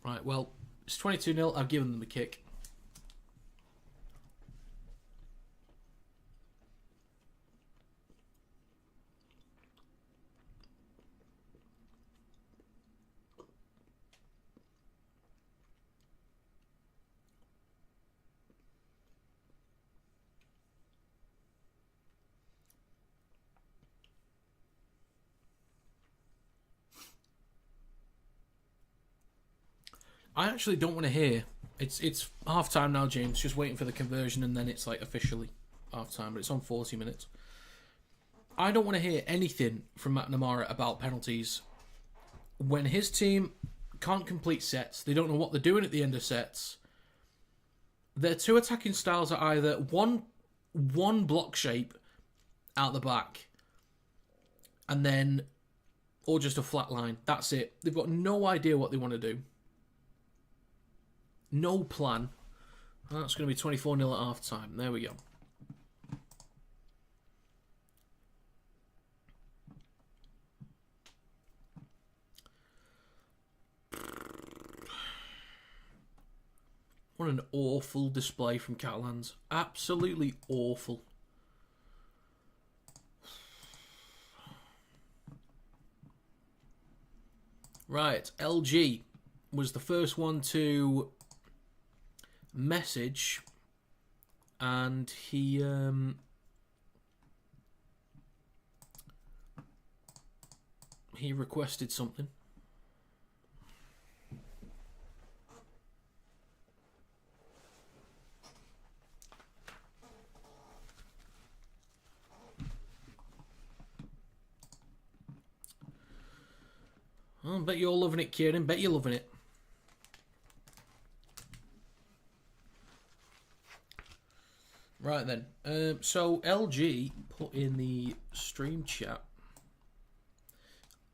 Speaker 1: Right, well, it's 22-0. I've given them a kick. I actually don't want to hear. It's half time now, James. Just waiting for the conversion, and then it's like officially half time. But it's on 40 minutes. I don't want to hear anything from McNamara about penalties when his team can't complete sets. They don't know what they're doing at the end of sets. Their 2 attacking styles are either one block shape out the back, and then or just a flat line. That's it. They've got no idea what they want to do. No plan. That's going to be 24-0 at half time. There we go. What an awful display from Catalans. Absolutely awful. Right, LG was the first one to message, and he requested something. Oh, bet you're loving it, Kieran. Bet you're loving it. Right then. So LG put in the stream chat.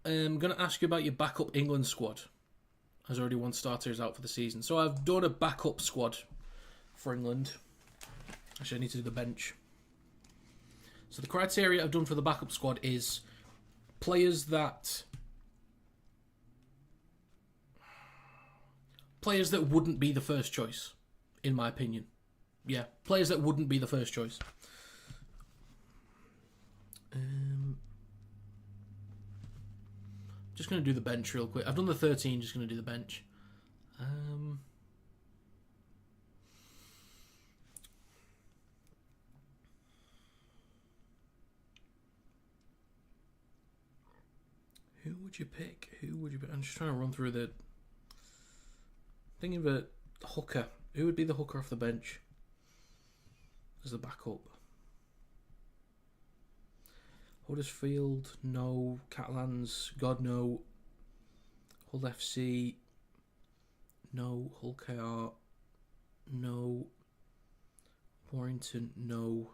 Speaker 1: I'm going to ask you about your backup England squad. As already one starter is out for the season. So I've done a backup squad for England. Actually, I need to do the bench. So the criteria I've done for the backup squad is players that wouldn't be the first choice, in my opinion. Yeah, players that wouldn't be the first choice. Just going to do the bench real quick. I've done the 13, just going to do the bench. would you pick? Who would you pick? I'm just trying to run through the... Thinking of a hooker. Who would be the hooker off the bench as the backup? Huddersfield, no. Catalans, God, no. Hull FC, no. Hull KR, no. Warrington, no.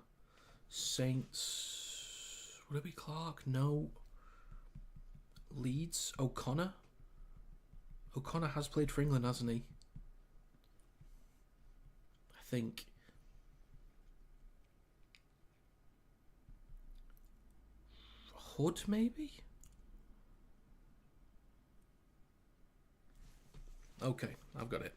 Speaker 1: Saints, would it be Clark? No. Leeds, O'Connor. O'Connor has played for England, hasn't he? I think. Hood, maybe? Okay, I've got it.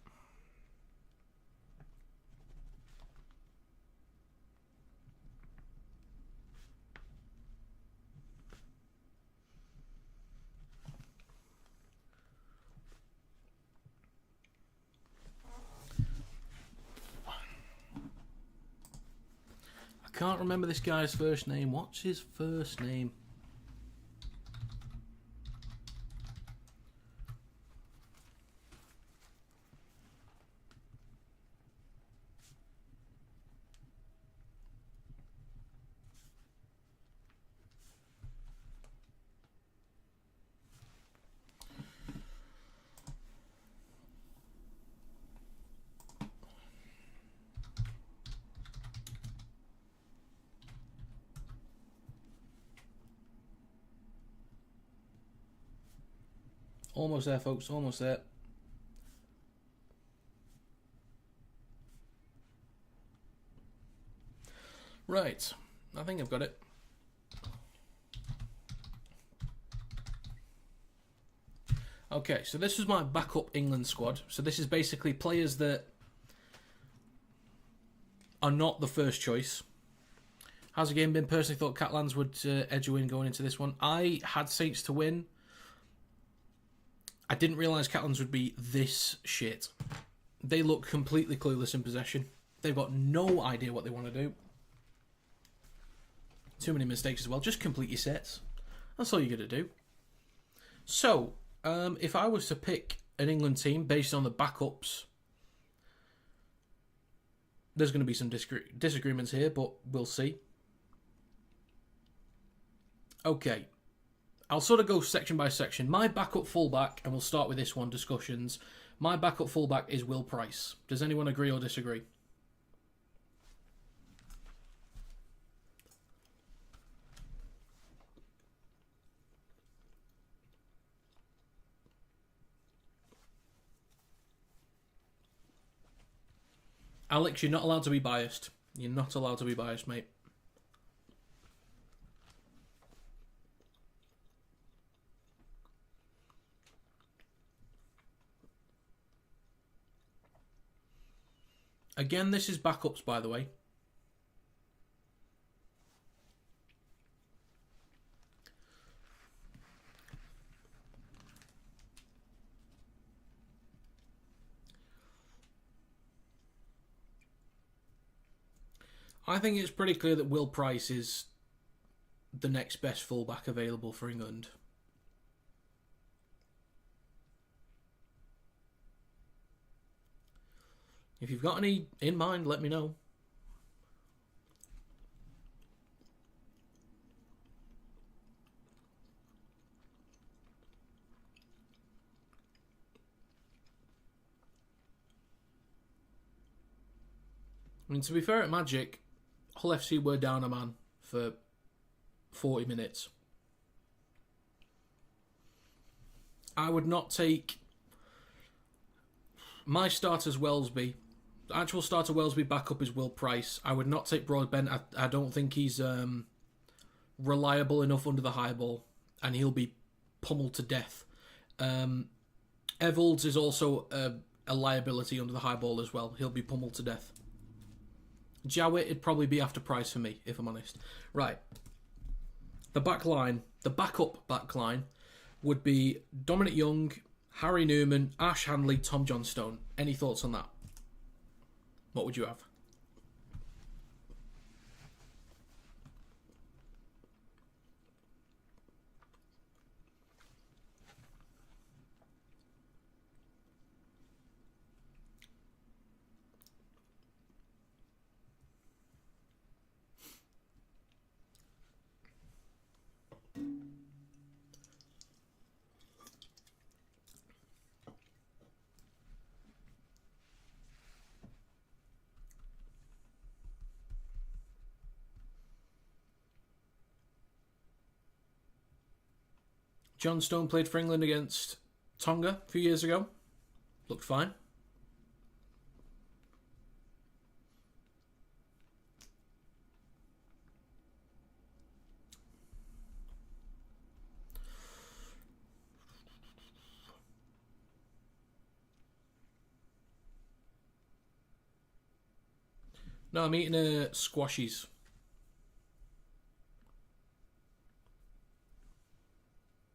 Speaker 1: I can't remember this guy's first name. What's his first name? Almost there, folks. Almost there. Right. I think I've got it. Okay, so this is my backup England squad. So this is basically players that are not the first choice. How's the game been? Personally thought Catalans would edge a win going into this one. I had Saints to win. I didn't realise Catalans would be this shit. They look completely clueless in possession. They've got no idea what they want to do. Too many mistakes as well. Just complete your sets. That's all you're going to do. So, if I was to pick an England team based on the backups, there's going to be some disagreements here, but we'll see. Okay. I'll sort of go section by section. My backup fullback, and we'll start with this one, discussions. My backup fullback is Will Price. Does anyone agree or disagree? Alex, you're not allowed to be biased. You're not allowed to be biased, mate. Again, this is backups, by the way. I think it's pretty clear that Will Price is the next best fullback available for England. If you've got any in mind, let me know. I mean, to be fair at Magic, Hull FC were down a man for 40 minutes. I would not take my starter's Wellesby. The actual starter Wellesby backup is Will Price. I would not take Broadbent. I don't think he's reliable enough under the high ball, and he'll be pummeled to death. Evolds is also a liability under the high ball as well. He'll be pummeled to death. Jowett, it'd probably be after Price for me, if I'm honest. Right. The backup back line would be Dominic Young, Harry Newman, Ash Hanley, Tom Johnstone. Any thoughts on that? What would you have? John Stone played for England against Tonga a few years ago. Looked fine. No, I'm eating squashies.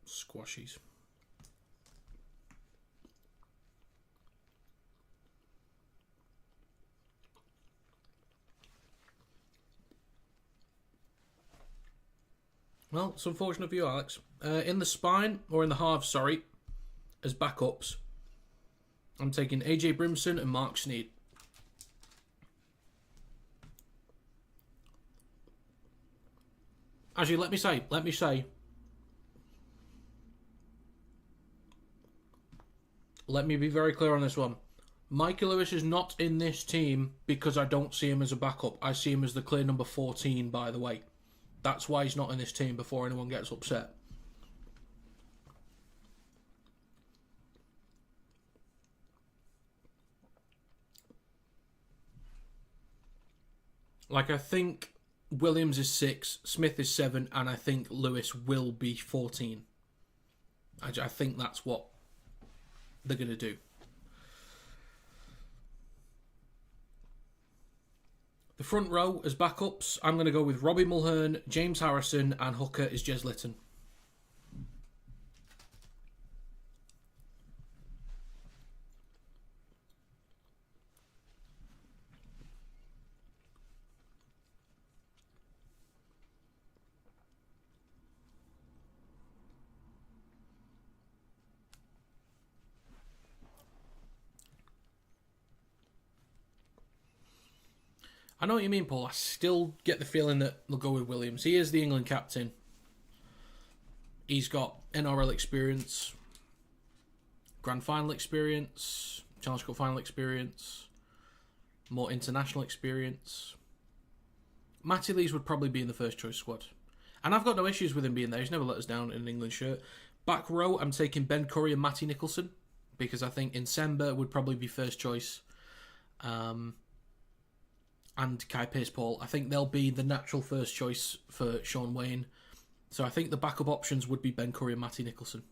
Speaker 1: Squashies. Well, it's unfortunate for you, Alex. In the spine, or in the halves, sorry, as backups, I'm taking AJ Brimson and Mark Sneed. Actually, let me say, let me be very clear on this one. Mikey Lewis is not in this team because I don't see him as a backup. I see him as the clear number 14, by the way. That's why he's not in this team before anyone gets upset. Like, I think Williams is 6, Smith is 7, and I think Lewis will be 14. I think that's what they're going to do. The front row as backups, I'm going to go with Robbie Mulhern, James Harrison, and hooker is Jez Litton. I know what you mean, Paul. I still get the feeling that they'll go with Williams. He is the England captain. He's got NRL experience, Grand Final experience, Challenge Cup Final experience, more international experience. Matty Lees would probably be in the first choice squad. And I've got no issues with him being there. He's never let us down in an England shirt. Back row, I'm taking Ben Curry and Matty Nicholson because I think Nsemba would probably be first choice. And Kai Pearce-Paul. I think they'll be the natural first choice for Sean Wayne. So I think the backup options would be Ben Curry and Matty Nicholson.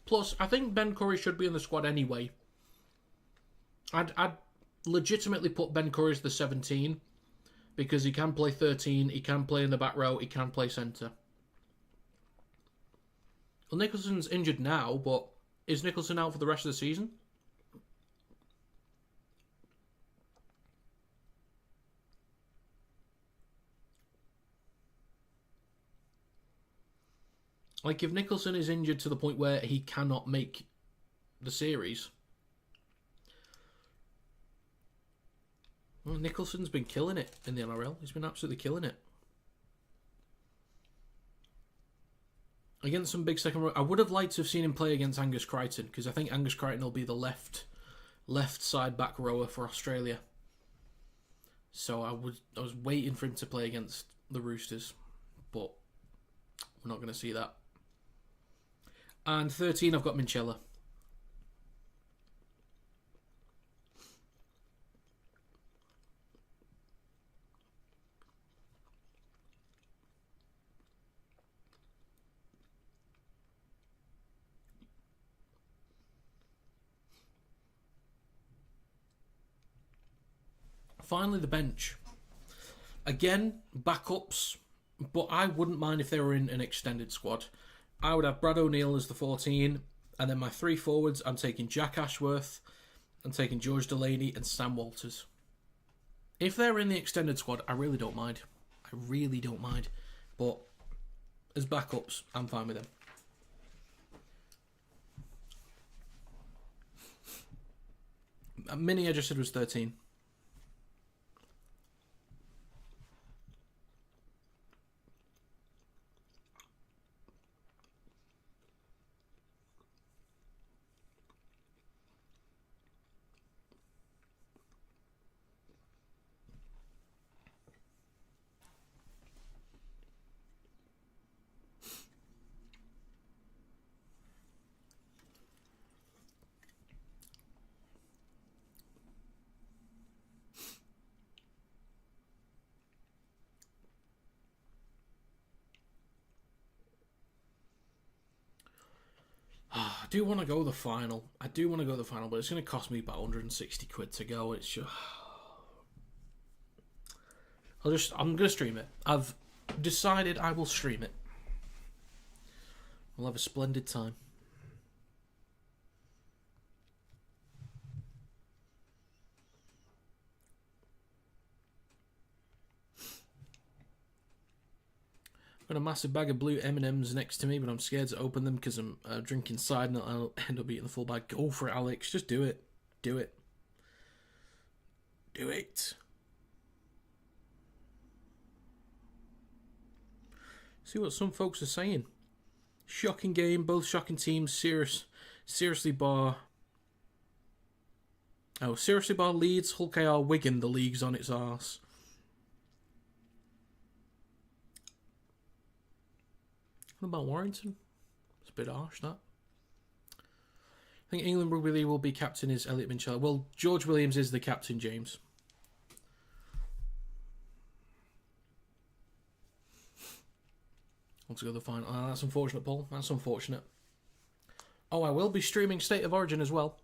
Speaker 1: Plus, I think Ben Curry should be in the squad anyway. I'd legitimately put Ben Curry as the 17 because he can play 13, he can play in the back row, he can play centre. Well, Nicholson's injured now, but is Nicholson out for the rest of the season? Like, if Nicholson is injured to the point where he cannot make the series... Well, Nicholson's been killing it in the NRL. He's been absolutely killing it. Against some big second row. I would have liked to have seen him play against Angus Crichton, because I think Angus Crichton will be the left side back rower for Australia. So I was waiting for him to play against the Roosters, but we're not going to see that. And 13, I've got Minchella. Finally, the bench. Again, backups, but I wouldn't mind if they were in an extended squad. I would have Brad O'Neill as the 14, and then my 3 forwards, I'm taking Jack Ashworth, I'm taking George Delaney, and Sam Walters. If they're in the extended squad, I really don't mind. But as backups, I'm fine with them. Mini, I just said was 13. I do want to go the final. I do want to go the final, but it's going to cost me about 160 quid to go. It's just... I'm going to stream it. I've decided I will stream it. We'll have a splendid time. I've got a massive bag of blue M&Ms next to me, but I'm scared to open them because I'm drinking cider and I'll end up eating the full bag. Go for it, Alex. Just do it. Do it. Do it. See what some folks are saying. Shocking game, both shocking teams. Seriously bar Leeds, Hull KR, Wigan. The league's on its arse. What about Warrington? It's a bit harsh, that. I think England Rugby League will be captain is Elliot Minchella. Well, George Williams is the captain, James. Want to go to the final. Oh, that's unfortunate, Paul. That's unfortunate. Oh, I will be streaming State of Origin as well.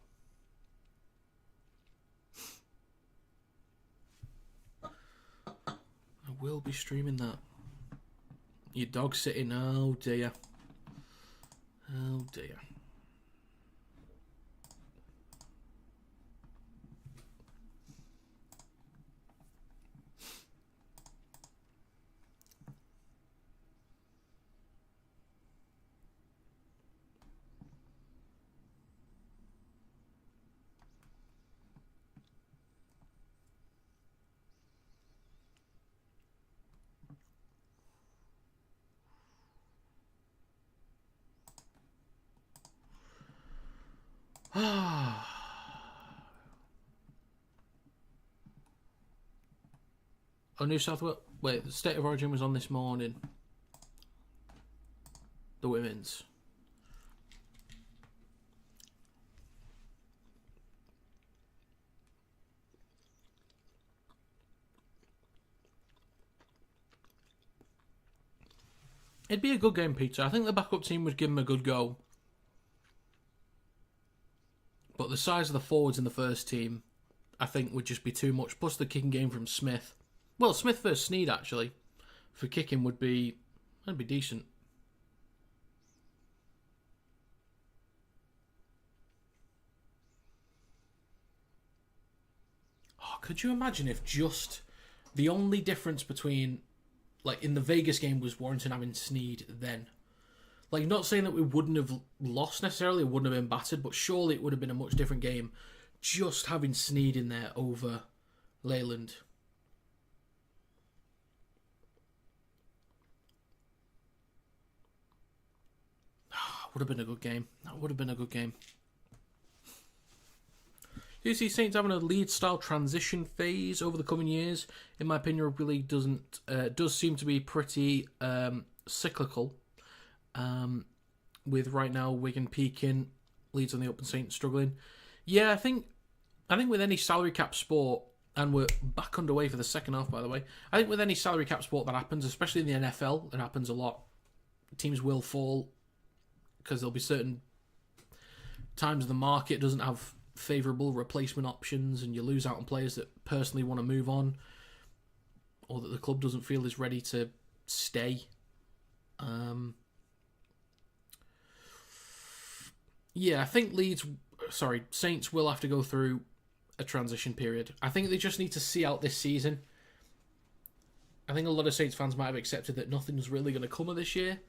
Speaker 1: I will be streaming that. Your dog's sitting. Oh, dear. Oh, dear. Oh, New South Wales. Wait, the State of Origin was on this morning. The women's. It'd be a good game, Peter. I think the backup team would give them a good go. But the size of the forwards in the first team, I think, would just be too much. Plus the kicking game from Smith. Well, Smith versus Sneed, actually, for kicking would be... That'd be decent. Oh, could you imagine if just the only difference between, like, in the Vegas game was Warrington having Sneed then? Like, not saying that we wouldn't have lost necessarily, wouldn't have been battered, but surely it would have been a much different game just having Sneed in there over Leyland. Would have been a good game. That would have been a good game. Do you see Saints having a Leeds-style transition phase over the coming years? In my opinion, Rugby League does seem to be pretty cyclical. With right now Wigan peaking, Leeds on the up and Saints struggling. Yeah, I think with any salary cap sport, and we're back underway for the second half, by the way. I think with any salary cap sport that happens, especially in the NFL, it happens a lot. Teams will fall because there'll be certain times the market doesn't have favourable replacement options and you lose out on players that personally want to move on or that the club doesn't feel is ready to stay. Yeah, I think Saints will have to go through a transition period. I think they just need to see out this season. I think a lot of Saints fans might have accepted that nothing's really going to come of this year.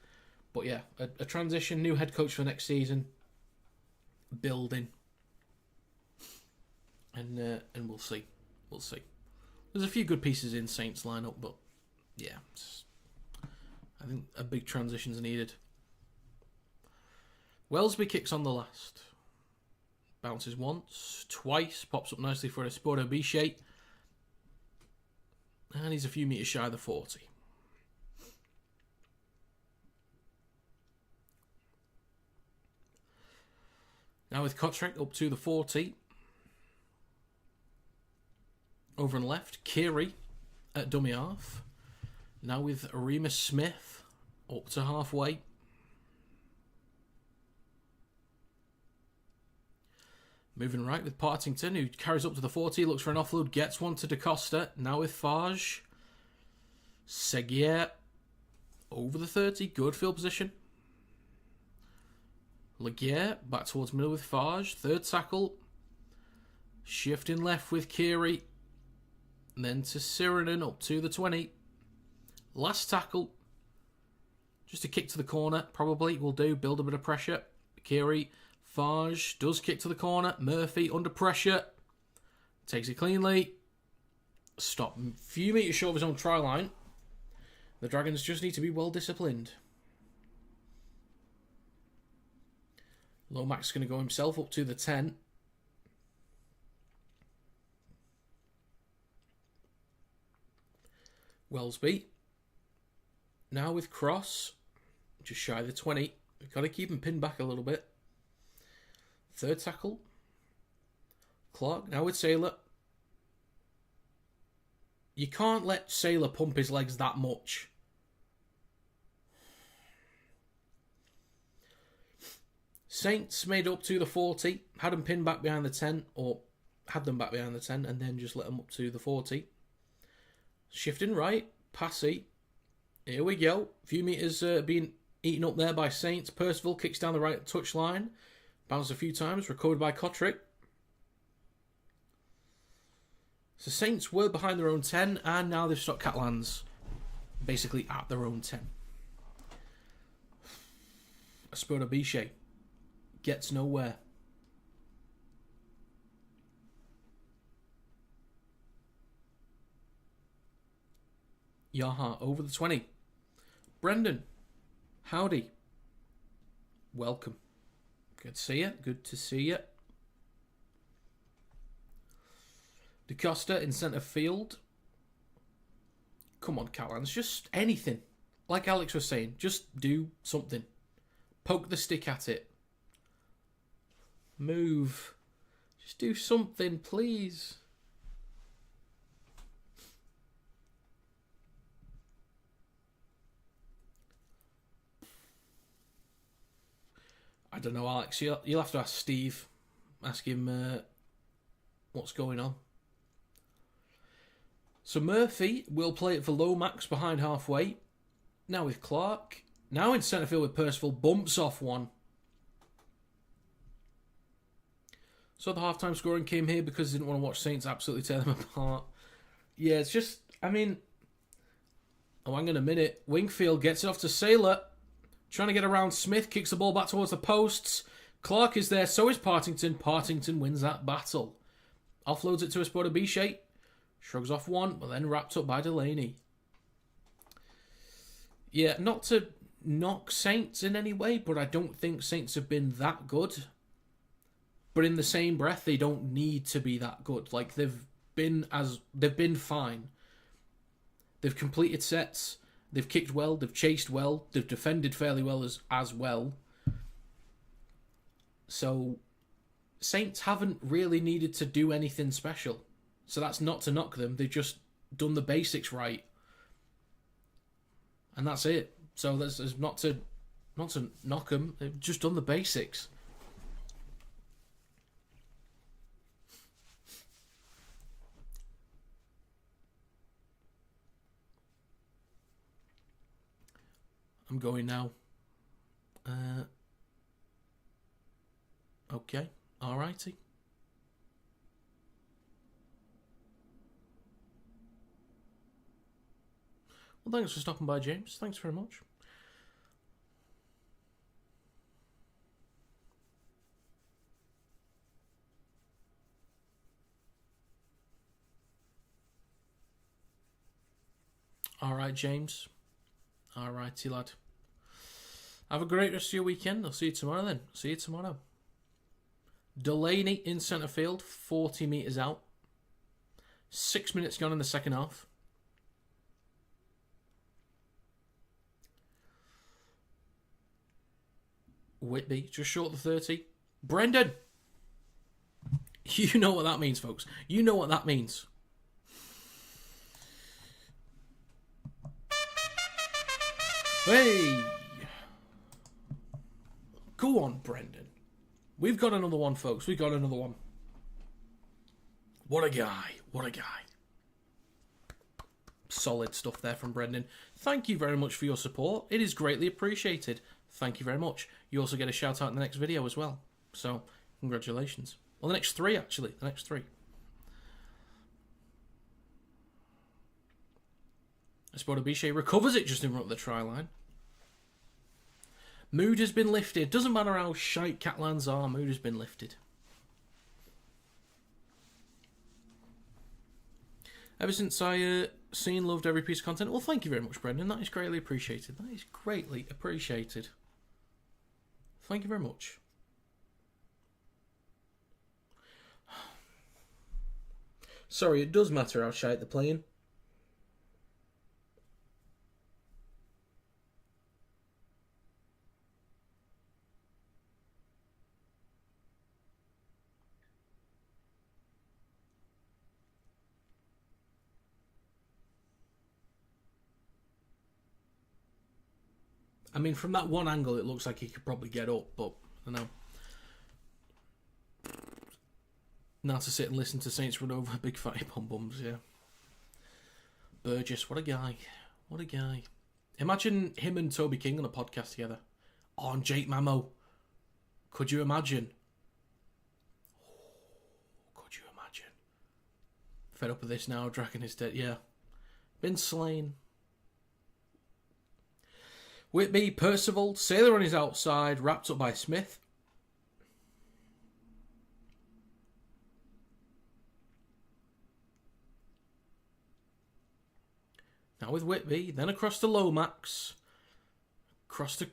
Speaker 1: But yeah, a transition, new head coach for next season, building, and we'll see. We'll see. There's a few good pieces in Saints lineup, but yeah, I think a big transition's needed. Wellesby kicks on the last. Bounces once, twice, pops up nicely for a Sporto Biche. And he's a few metres shy of the 40. Now with Kotrek up to the 40. Over and left, Kiri at dummy half. Now with Remus Smith up to halfway. Moving right with Partington, who carries up to the 40, looks for an offload, gets one to DaCosta. Now with Farge. Seguier over the 30, good field position. Laguerre back towards middle with Farge, third tackle. Shifting left with Kiri. And then to Sirenen up to the 20. Last tackle. Just a kick to the corner, probably will do, build a bit of pressure. Kiri, Farge does kick to the corner. Murphy under pressure. Takes it cleanly. Stop. A few metres short of his own try line. The Dragons just need to be well disciplined. Lomax's going to go himself up to the 10. Wellesby. Now with Cross. Just shy of the 20. We've got to keep him pinned back a little bit. Third tackle. Clark. Now with Sailor. You can't let Sailor pump his legs that much. Saints made up to the 40. Had them pinned back behind the 10. Or had them back behind the 10. And then just let them up to the 40. Shifting right. Passy. Here we go. A few metres being eaten up there by Saints. Percival kicks down the right touchline. Bounced a few times. Recovered by Kotrick. So Saints were behind their own 10. And now they've stopped Catalans basically at their own 10. Aspero Biche gets nowhere. Yaha over the 20. Brendan. Howdy. Welcome. Good to see you. Good to see you. DaCosta in centre field. Come on, Catalans. Just anything. Like Alex was saying, just do something. Poke the stick at it. Move. Just do something, please. I don't know, Alex. You'll have to ask Steve. Ask him what's going on. So Murphy will play it for Lomax behind halfway. Now with Clark. Now in centre field with Percival. Bumps off one. So the half-time scoring came here because I didn't want to watch Saints absolutely tear them apart. Yeah, it's just, I mean... Oh, hang on a minute. Wingfield gets it off to Sailor. Trying to get around Smith. Kicks the ball back towards the posts. Clark is there. So is Partington. Partington wins that battle. Offloads it to Aspero Biche. Shrugs off one, but then wrapped up by Delaney. Yeah, not to knock Saints in any way, but I don't think Saints have been that good. But in the same breath, they don't need to be that good. Like, they've been fine. They've completed sets. They've kicked well. They've chased well. They've defended fairly well as well. So, Saints haven't really needed to do anything special. So that's not to knock them. They've just done the basics right. And that's it. So that's not to knock them. They've just done the basics. I'm going now. Okay. Alrighty. Well, thanks for stopping by, James. Thanks very much. Alright, James. Alrighty, lad. Have a great rest of your weekend. I'll see you tomorrow then. See you tomorrow. Delaney in centre field, 40 metres out. 6 minutes gone in the second half. Whitby, just short of the 30. Brendan! You know what that means, folks. You know what that means. Hey! Go on, Brendan. We've got another one, folks. We've got another one. What a guy. What a guy. Solid stuff there from Brendan. Thank you very much for your support. It is greatly appreciated. Thank you very much. You also get a shout out in the next video as well. So, congratulations. Well, the next 3, actually. The next 3. Esporta Biche recovers it just in front of the try line. Mood has been lifted. Doesn't matter how shite Catalans are, mood has been lifted. Ever since I seen, loved every piece of content. Well, thank you very much, Brendan. That is greatly appreciated. That is greatly appreciated. Thank you very much. Sorry, it does matter how shite they're playing. I mean, from that one angle, it looks like he could probably get up, but I don't know. Now to sit and listen to Saints run over big fatty pom-poms, yeah. Burgess, what a guy. What a guy. Imagine him and Toby King on a podcast together. Oh, and Jake Mamo. Could you imagine? Oh, could you imagine? Fed up with this now, Dragon is dead, yeah. Been slain. Whitby, Percival, Sailor on his outside, wrapped up by Smith. Now with Whitby, then across to Lomax. Across to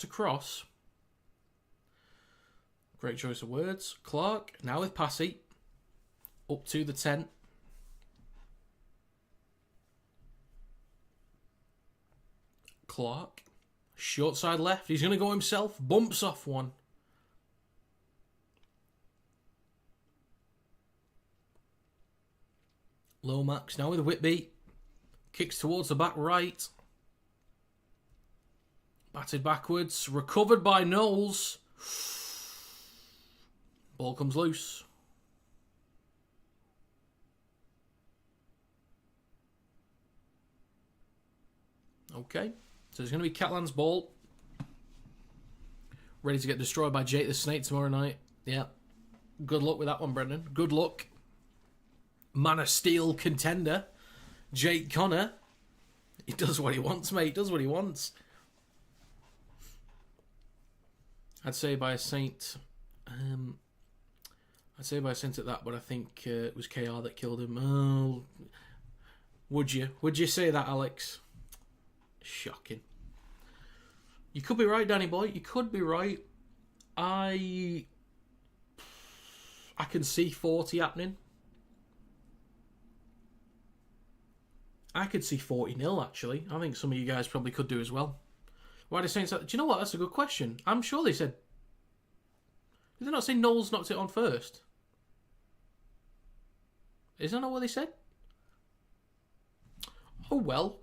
Speaker 1: Cross. Great choice of words. Clark, now with Passy. Up to the 10. Clark, short side left. He's going to go himself. Bumps off one. Lomax now with Whitby. Kicks towards the back right. Batted backwards. Recovered by Knowles. Ball comes loose. Okay. So it's going to be Catalan's ball. Ready to get destroyed by Jake the Snake tomorrow night. Yeah. Good luck with that one, Brendan. Good luck. Man of Steel contender. Jake Connor. He does what he wants, mate. He does what he wants. I'd say by a Saint. I'd say by a Saint at that, but I think it was KR that killed him. Oh, would you? Would you say that, Alex? Shocking. You could be right, Danny boy. You could be right. I can see 40 happening. I could see 40-0, actually. I think some of you guys probably could do as well. Why are they saying that? Do you know what? That's a good question. I'm sure they said... Did they not say Knowles knocked it on first? Is that not what they said? Oh, well.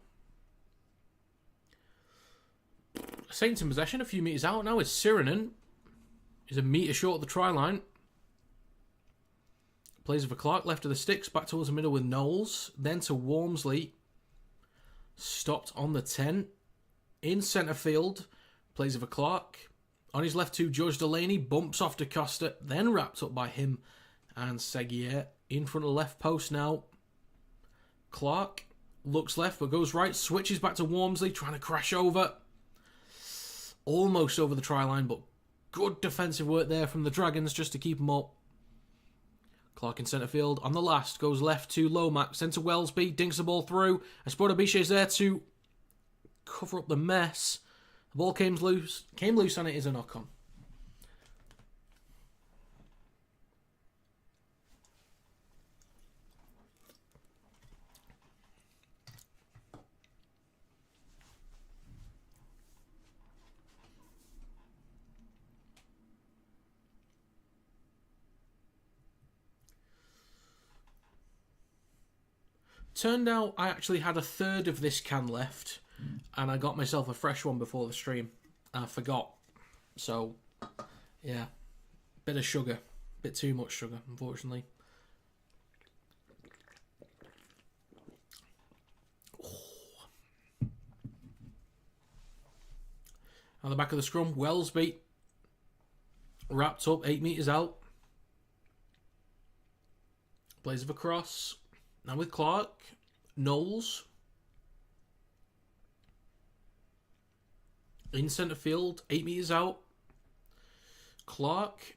Speaker 1: Saints in possession, a few metres out now. It's Sirenen. He's a metre short of the try line. Plays for Clark, left of the sticks, back towards the middle with Knowles. Then to Wormsley. Stopped on the 10. In centre field. Plays for Clark. On his left to George Delaney. Bumps off to Costa. Then wrapped up by him and Seguier. In front of the left post now. Clark looks left but goes right. Switches back to Wormsley. Trying to crash over. Almost over the try line, but good defensive work there from the Dragons just to keep them up. Clark in centre field. On the last, goes left to Lomax. Then to Wellesby. Dinks the ball through. Esporta Biche is there to cover up the mess. The ball came loose and it is a knock-on. Turned out I actually had a third of this can left, and I got myself a fresh one before the stream. I forgot. So, yeah. Bit of sugar. Bit too much sugar, unfortunately. On the back of the scrum, Wellsby wrapped up 8 metres out. Plays of a cross. Now with Clark. Knowles. In centre field, 8 metres out. Clark.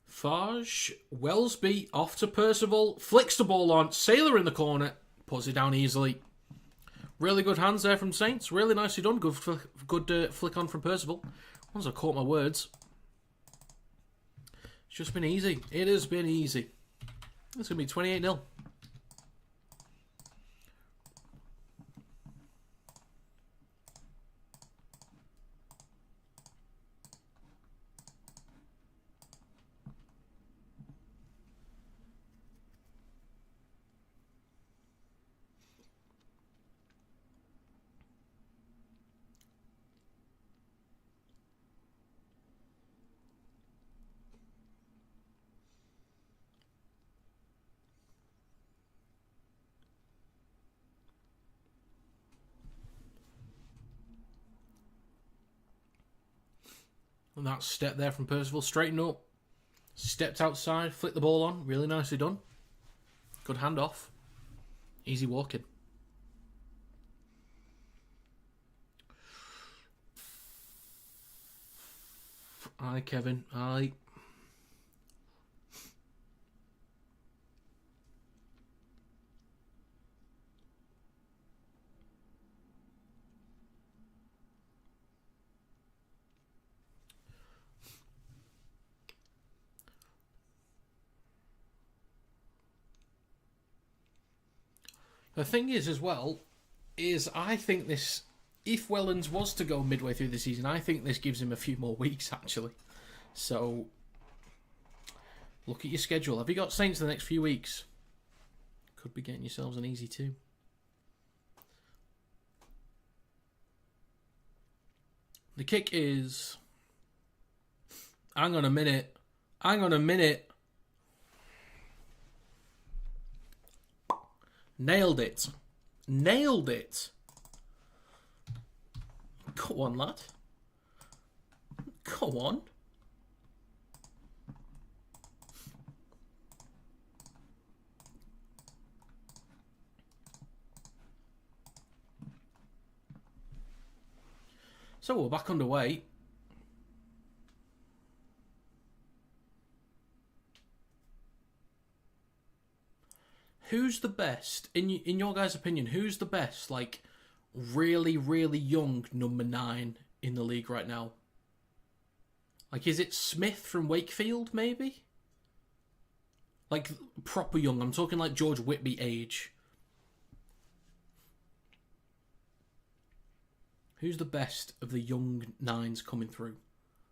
Speaker 1: Farge. Wellsby off to Percival. Flicks the ball on. Sailor in the corner. Puts it down easily. Really good hands there from Saints. Really nicely done. Good flick on from Percival. Once I caught my words. It's just been easy. It has been easy. It's going to be 28-0. And that step there from Percival, straightened up, stepped outside, flicked the ball on, really nicely done. Good handoff, easy walking. Aye, Kevin, aye. The thing is, as well, is I think this, if Helens was to go midway through the season, I think this gives him a few more weeks, actually. So, look at your schedule. Have you got Saints the next few weeks? Could be getting yourselves an easy 2. The kick is... Hang on a minute. Hang on a minute. Nailed it. Nailed it. Go on, lad. Go on. So we're back underway. Who's the best, in your guys' opinion, who's the best, like, really, really young number 9 in the league right now? Like, is it Smith from Wakefield, maybe? Like, proper young. I'm talking like George Whitby age. Who's the best of the young 9s coming through?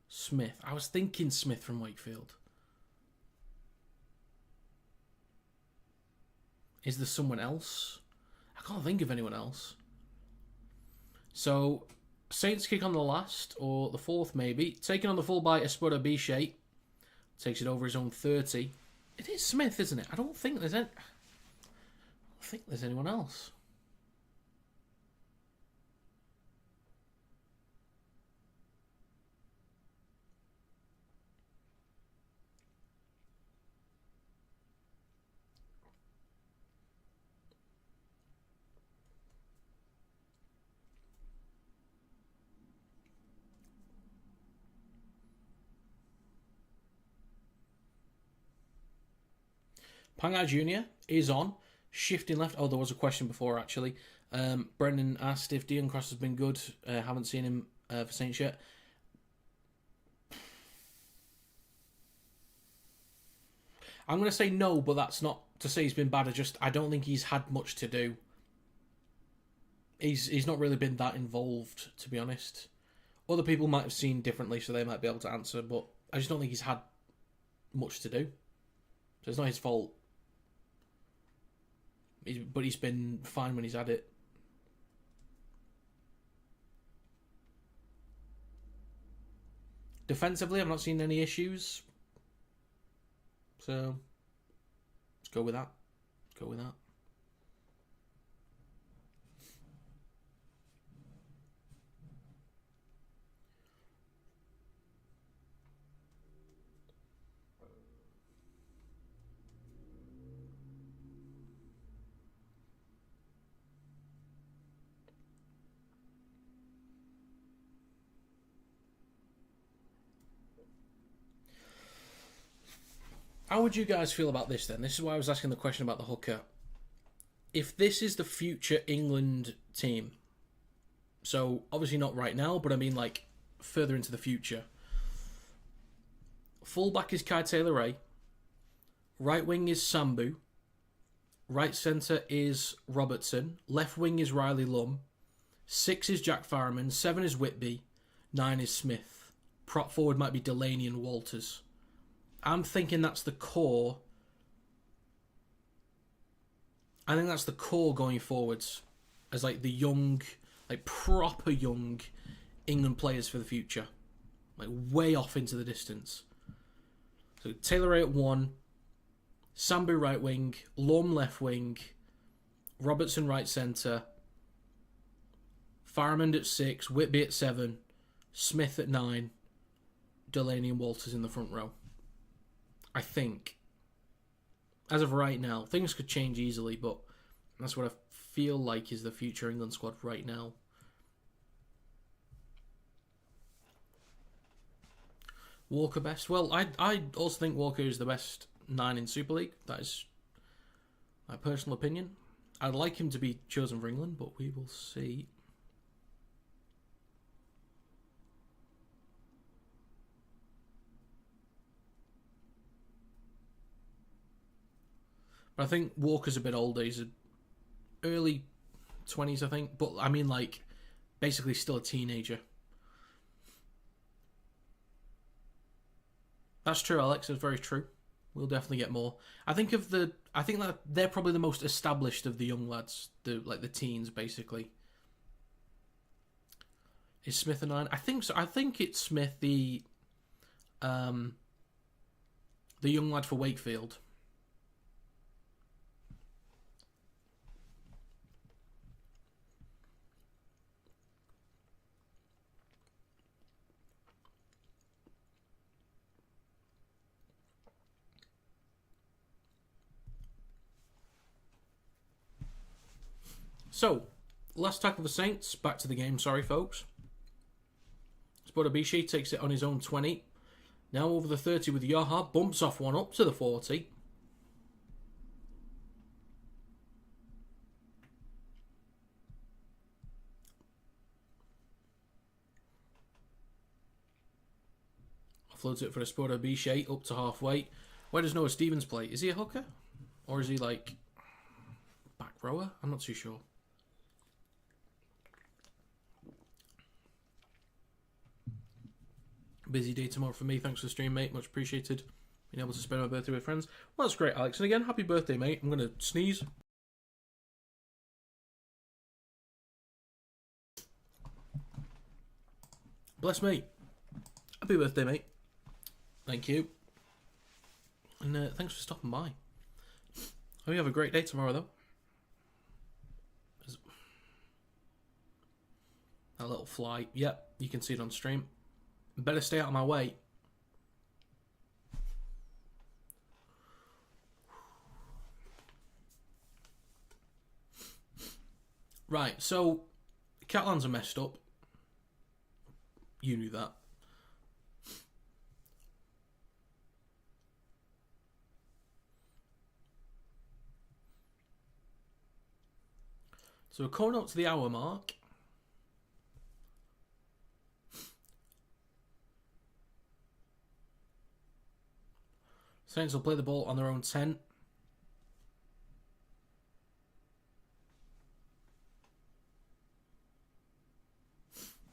Speaker 1: Smith. I was thinking Smith from Wakefield. Is there someone else? I can't think of anyone else. So, Saints kick on the last, or the 4th maybe. Taken on the full by Espada Biche. Takes it over his own 30. It is Smith, isn't it? I don't think there's anyone else. Pangai Jr. is on. Shifting left. Oh, there was a question before, actually. Brendan asked if Dion Cross has been good. Haven't seen him for Saints yet. I'm going to say no, but that's not to say he's been bad. I don't think he's had much to do. He's not really been that involved, to be honest. Other people might have seen differently, so they might be able to answer, but I just don't think he's had much to do. So it's not his fault. But he's been fine when he's had it. Defensively, I've not seen any issues. So let's go with that. Let's go with that. How would you guys feel about this then? This is why I was asking the question about the hooker. If this is the future England team, so obviously not right now, but I mean like further into the future. Fullback is Kai Taylor-Ray. Right wing is Sambu. Right centre is Robertson. Left wing is Riley Lum. 6 is Jack Farman. 7 is Whitby. 9 is Smith. Prop forward might be Delaney and Walters. I'm thinking that's the core. I think that's the core going forwards as like the young, like proper young England players for the future. Like way off into the distance. So Taylor-Ray at 1, Sambu right wing, Lum left wing, Robertson right centre, Farmand at 6, Whitby at 7, Smith at 9, Delaney and Walters in the front row. I think. As of right now, things could change easily, but that's what I feel like is the future England squad right now. Walker best? Well, I also think Walker is the best 9 in Super League. That is my personal opinion. I'd like him to be chosen for England, but we will see. But I think Walker's a bit older. He's early 20s, I think. But I mean, like, basically still a teenager. That's true, Alex. That's very true. We'll definitely get more. I think that they're probably the most established of the young lads, the teens, basically. Is Smith a 9? I think so. I think it's Smith, the young lad for Wakefield. So, last tackle for Saints. Back to the game, sorry folks. Spodabishi takes it on his own 20. Now over the 30 with Yaha. Bumps off one up to the 40. Offloads it for a Spodabishi up to halfway. Where does Noah Stevens play? Is he a hooker? Or is he like back rower? I'm not too sure. Busy day tomorrow for me. Thanks for the stream, mate. Much appreciated. Being able to spend my birthday with friends. Well, that's great, Alex. And again, happy birthday, mate. I'm going to sneeze. Bless me. Happy birthday, mate. Thank you. And thanks for stopping by. Hope you have a great day tomorrow, though. That little fly. Yep, you can see it on stream. Better stay out of my way. Right, so Catalans are messed up. You knew that. So we're coming up to the hour mark. Saints will play the ball on their own 10.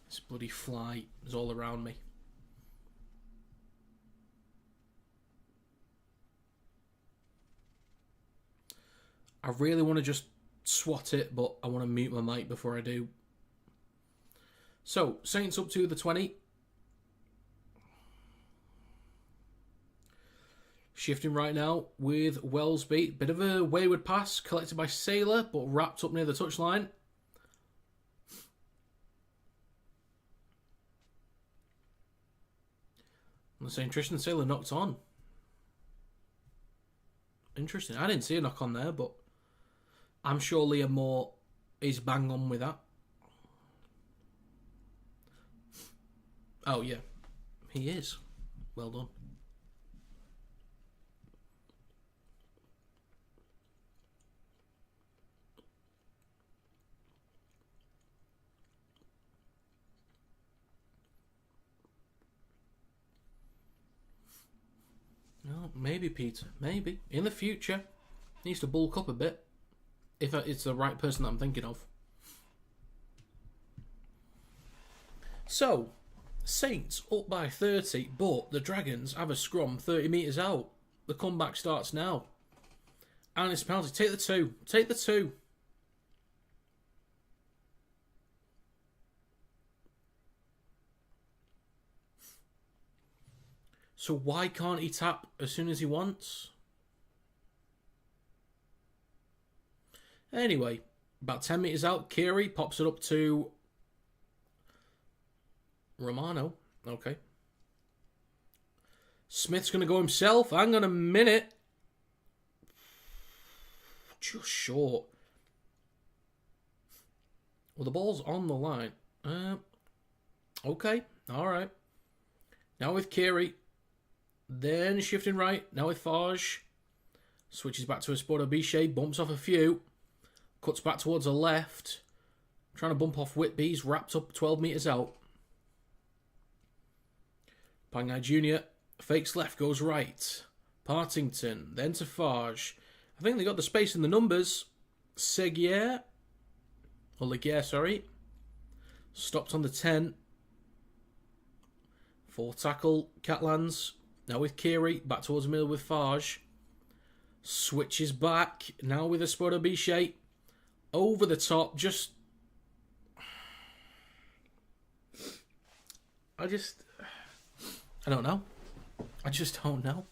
Speaker 1: This bloody fly is all around me. I really want to just swat it, but I want to mute my mic before I do. So, Saints up to the 20. Shifting right now with Wellsby. Bit of a wayward pass collected by Sailor, but wrapped up near the touchline. Let's say Tristan Sailor knocked on. Interesting. I didn't see a knock on there, but I'm sure Liam Moore is bang on with that. Oh, yeah. He is. Well done. No, maybe, Peter. Maybe. In the future. Needs to bulk up a bit. If it's the right person that I'm thinking of. So, Saints up by 30, but the Dragons have a scrum 30 metres out. The comeback starts now. And it's a penalty. Take the two. Take the two. So why can't he tap as soon as he wants? Anyway, about 10 metres out, Kiri pops it up to Romano. Okay. Smith's going to go himself. Hang on a minute. Just short. Well, the ball's on the line. Okay. All right. Now with Kiri. Then shifting right. Now with Farge. Switches back to a Sporto Bichet. Bumps off a few. Cuts back towards the left. Trying to bump off Whitby. He's wrapped up 12 metres out. Pangai Jr. Fakes left. Goes right. Partington. Then to Farge. I think they got the space in the numbers. Seguier. Or Leguier, sorry. Stopped on the 10. Full tackle. Catalans. Now with Kiri, back towards the middle with Farge. Switches back. Now with a Sporto Bichet. Over the top. Just... I don't know. I just don't know.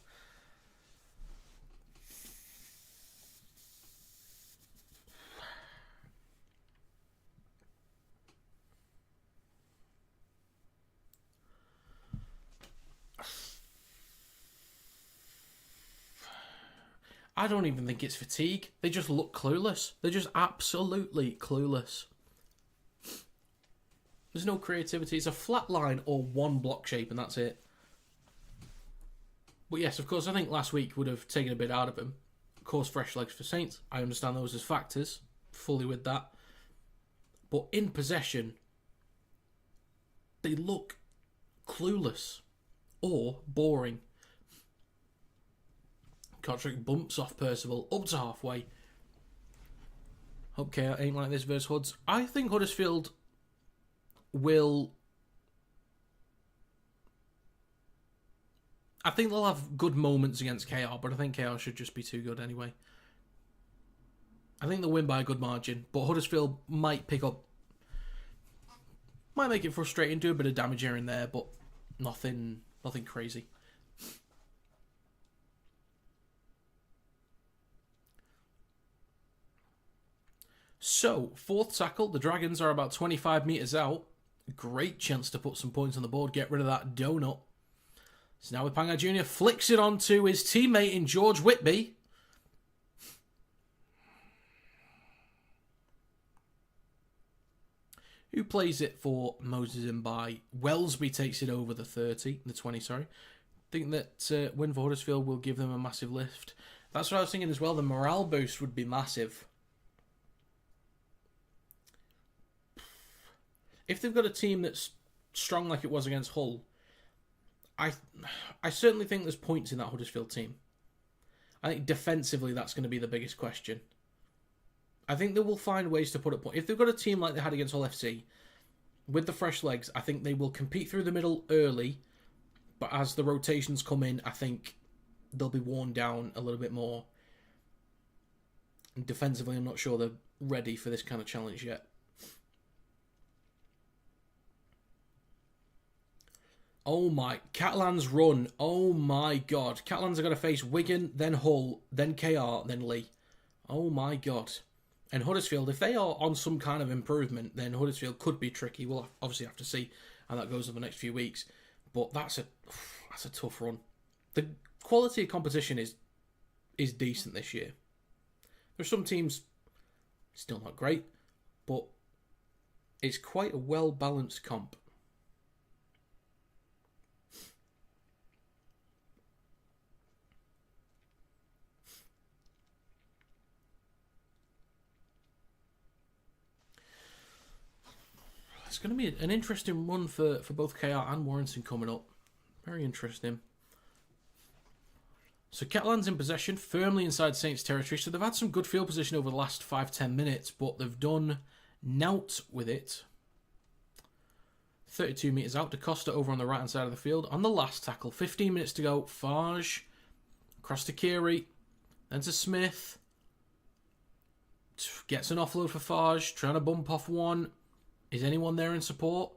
Speaker 1: I don't even think it's fatigue. They just look clueless. They're just absolutely clueless. There's no creativity. It's a flat line or one block shape and that's it. But yes, of course, I think last week would have taken a bit out of him. Of course, fresh legs for Saints. I understand those as factors. Fully with that. But in possession, they look clueless or boring. Kotrick bumps off Percival up to halfway. Hope KO ain't like this versus Hoods. I think Huddersfield will... I think they'll have good moments against KR, but I think KR should just be too good anyway. I think they'll win by a good margin, but Huddersfield might pick up... Might make it frustrating, do a bit of damage here and there, but nothing crazy. So, fourth tackle. The Dragons are about 25 metres out. Great chance to put some points on the board. Get rid of that donut. So now with Pangai Jr. flicks it on to his teammate in George Whitby. Who plays it for Moses and by. Wellsby takes it over the 20, sorry. I think that win for Huddersfield will give them a massive lift. That's what I was thinking as well. The morale boost would be massive. If they've got a team that's strong like it was against Hull, I certainly think there's points in that Huddersfield team. I think defensively that's going to be the biggest question. I think they will find ways to put up points. If they've got a team like they had against Hull FC, with the fresh legs, I think they will compete through the middle early, but as the rotations come in, I think they'll be worn down a little bit more. And defensively, I'm not sure they're ready for this kind of challenge yet. Oh my, Catalans run. Oh my god. Catalans are going to face Wigan, then Hull, then KR, then Lee. Oh my god. And Huddersfield, if they are on some kind of improvement, then Huddersfield could be tricky. We'll obviously have to see how that goes over the next few weeks. But that's a tough run. The quality of competition is decent this year. There's some teams still not great, but it's quite a well-balanced comp. It's going to be an interesting run for both KR and Warrington coming up. Very interesting. So Catalans in possession, firmly inside Saints territory. So they've had some good field position over the last 5-10 minutes, but they've done nought with it. 32 metres out. Da Costa over on the right-hand side of the field. On the last tackle, 15 minutes to go. Farge, across to Keary, then to Smith. Gets an offload for Farge, trying to bump off one. Is anyone there in support?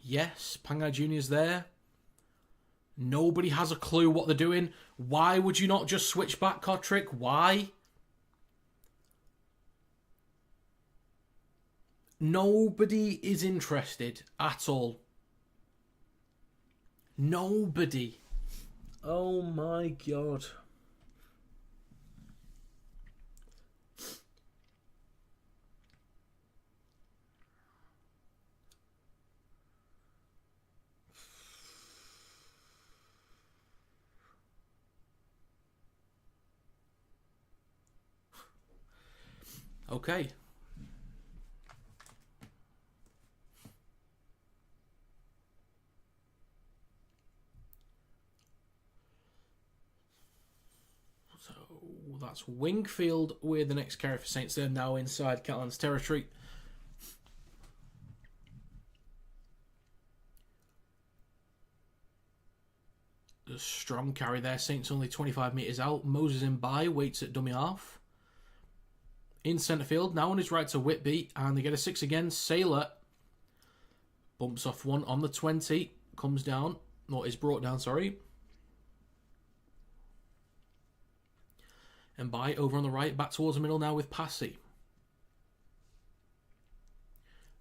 Speaker 1: Yes, Pangai Jr.'s there. Nobody has a clue what they're doing. Why would you not just switch back, Kotrick? Why? Nobody is interested at all. Nobody. Oh my god. Okay. So that's Wingfield with the next carry for Saints. They're now inside Catalans territory. A strong carry there. Saints only 25 metres out. Moses in by, waits at dummy half. In centre field, now on his right to Whitby, and they get a 6 again. Sailor bumps off one on the 20, comes down, or is brought down, sorry. And by over on the right, back towards the middle now with Passy.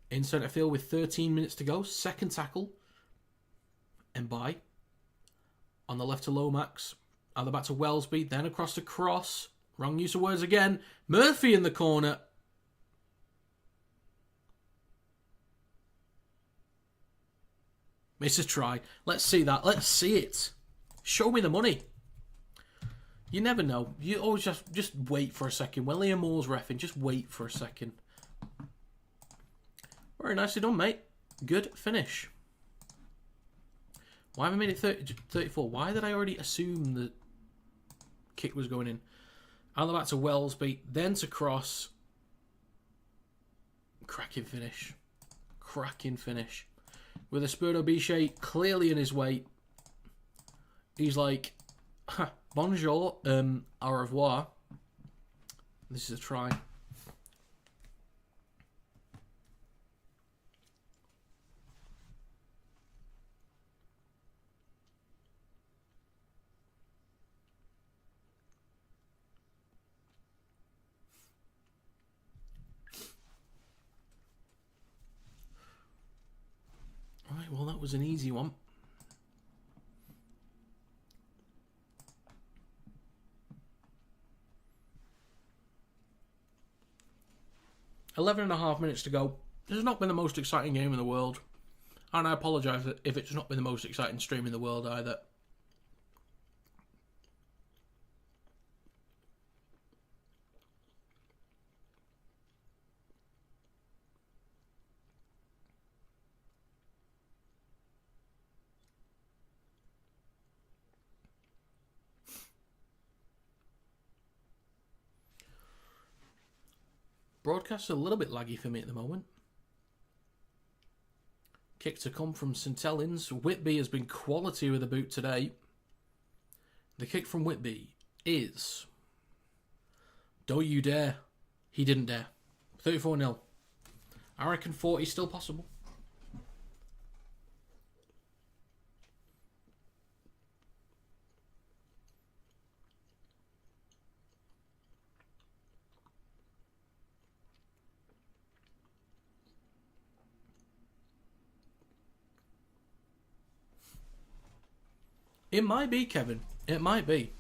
Speaker 1: In centre field with 13 minutes to go, second tackle. And by on the left to Lomax, and the back to Wellesby, then across to Cross. Wrong use of words again. Murphy in the corner. It's a try. Let's see that. Let's see it. Show me the money. You never know. You always just wait for a second. When Liam Moore's reffing, just wait for a second. Very nicely done, mate. Good finish. Why have I made it 34? Why did I already assume the kick was going in? And back to Wellesby, then to Cross. Cracking finish. Cracking finish. With Espirito Biche clearly in his way. He's like, bonjour, au revoir. This is a try. Right, well, that was an easy one. Eleven and a half minutes to go. This has not been the most exciting game in the world. And I apologise if it's not been the most exciting stream in the world either. Broadcast's a little bit laggy for me at the moment. Kick to come from St Helens. Whitby has been quality with the boot today. The kick from Whitby is... Don't you dare. He didn't dare. 34-0. I reckon 40 is still possible. It might be, Kevin. It might be.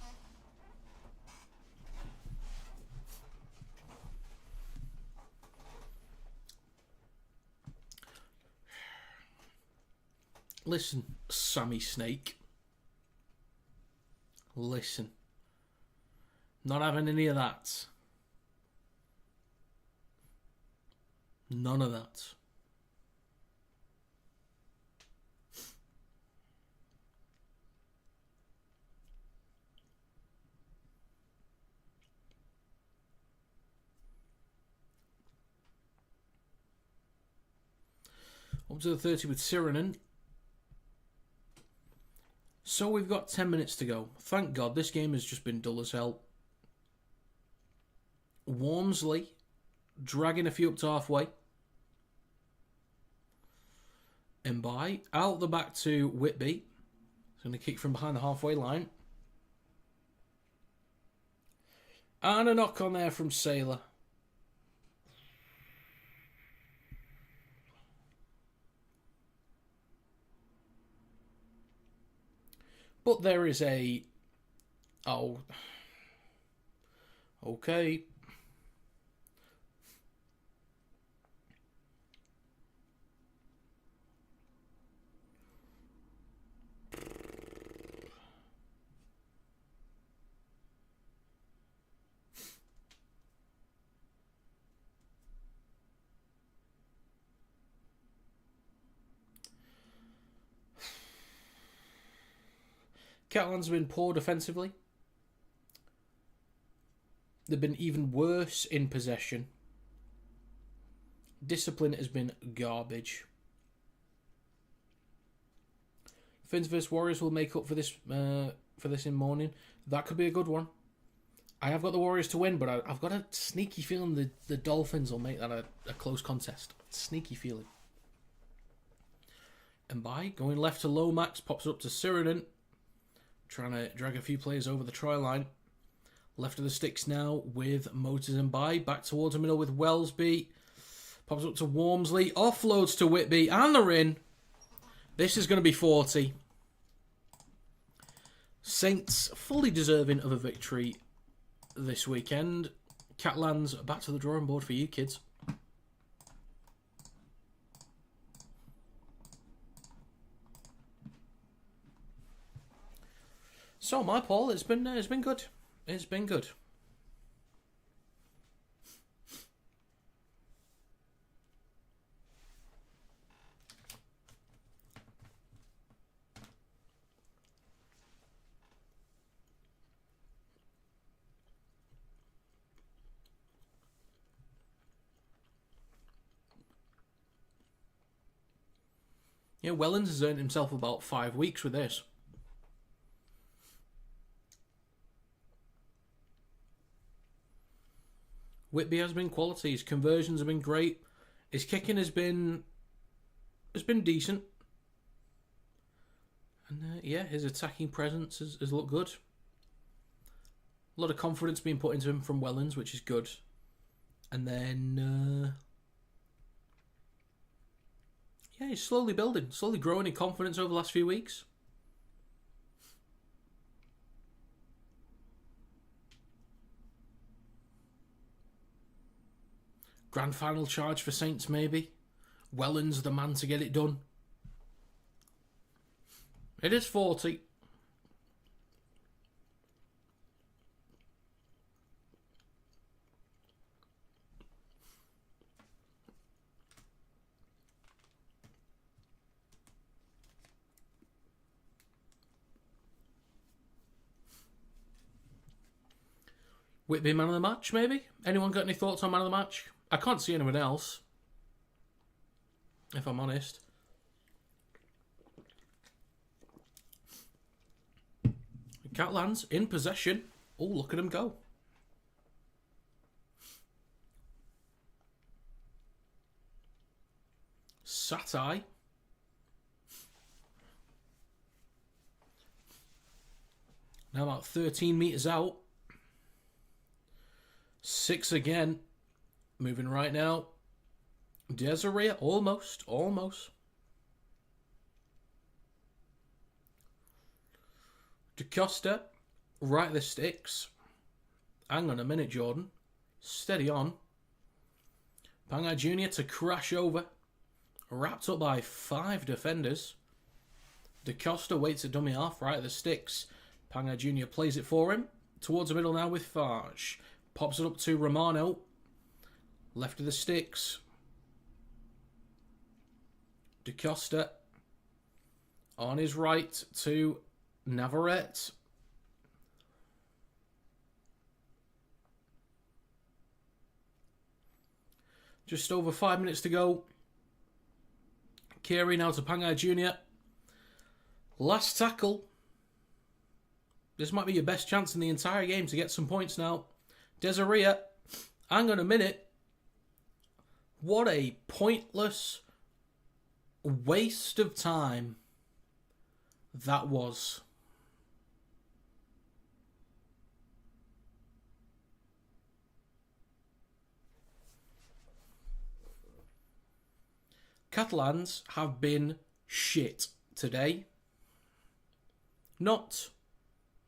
Speaker 1: Listen, Sammy Snake. Listen. Not having any of that. None of that. Up to the 30 with Sirenen. So we've got 10 minutes to go. Thank God, this game has just been dull as hell. Wormsley dragging a few up to halfway. And by out the back to Whitby. He's going to kick from behind the halfway line. And a knock on there from Sailor. But there is a... Oh. Okay. Catalans have been poor defensively. They've been even worse in possession. Discipline has been garbage. Finns vs Warriors will make up for this in morning. That could be a good one. I have got the Warriors to win, but I've got a sneaky feeling the Dolphins will make that a close contest. Sneaky feeling. And by going left to Lomax, pops up to Sirenen. Trying to drag a few players over the try line. Left of the sticks now with Motors and By. Back towards the middle with Wellesby. Pops up to Wormsley. Offloads to Whitby. And they're in. This is going to be 40. Saints fully deserving of a victory this weekend. Catalans back to the drawing board for you kids. So, my Paul, it's been good. It's been good. Yeah, Helens has earned himself about 5 weeks with this. Whitby has been quality. His conversions have been great. His kicking has been decent. And yeah, his attacking presence has looked good. A lot of confidence being put into him from Helens, which is good. And then yeah, he's slowly building, slowly growing in confidence over the last few weeks. Grand final charge for Saints, maybe. Helens the man to get it done. It is 40. Whitby man of the match, maybe? Anyone got any thoughts on man of the match? I can't see anyone else, if I'm honest. Catalans in possession. Oh, look at him go. Satai. Now about 13 metres out. 6 again. Moving right now. Desiree, almost. DaCosta, right at the sticks. Hang on a minute, Jordan. Steady on. Pangai Jr. to crash over. Wrapped up by 5 defenders. DaCosta waits a dummy half right at the sticks. Pangai Jr. plays it for him. Towards the middle now with Farge. Pops it up to Romano. Left of the sticks. DaCosta on his right to Navarrete. Just over 5 minutes to go. Carey now to Pangai Jr. Last tackle. This might be your best chance in the entire game to get some points now. Desaria, hang on a minute. What a pointless waste of time that was. Catalans have been shit today. Not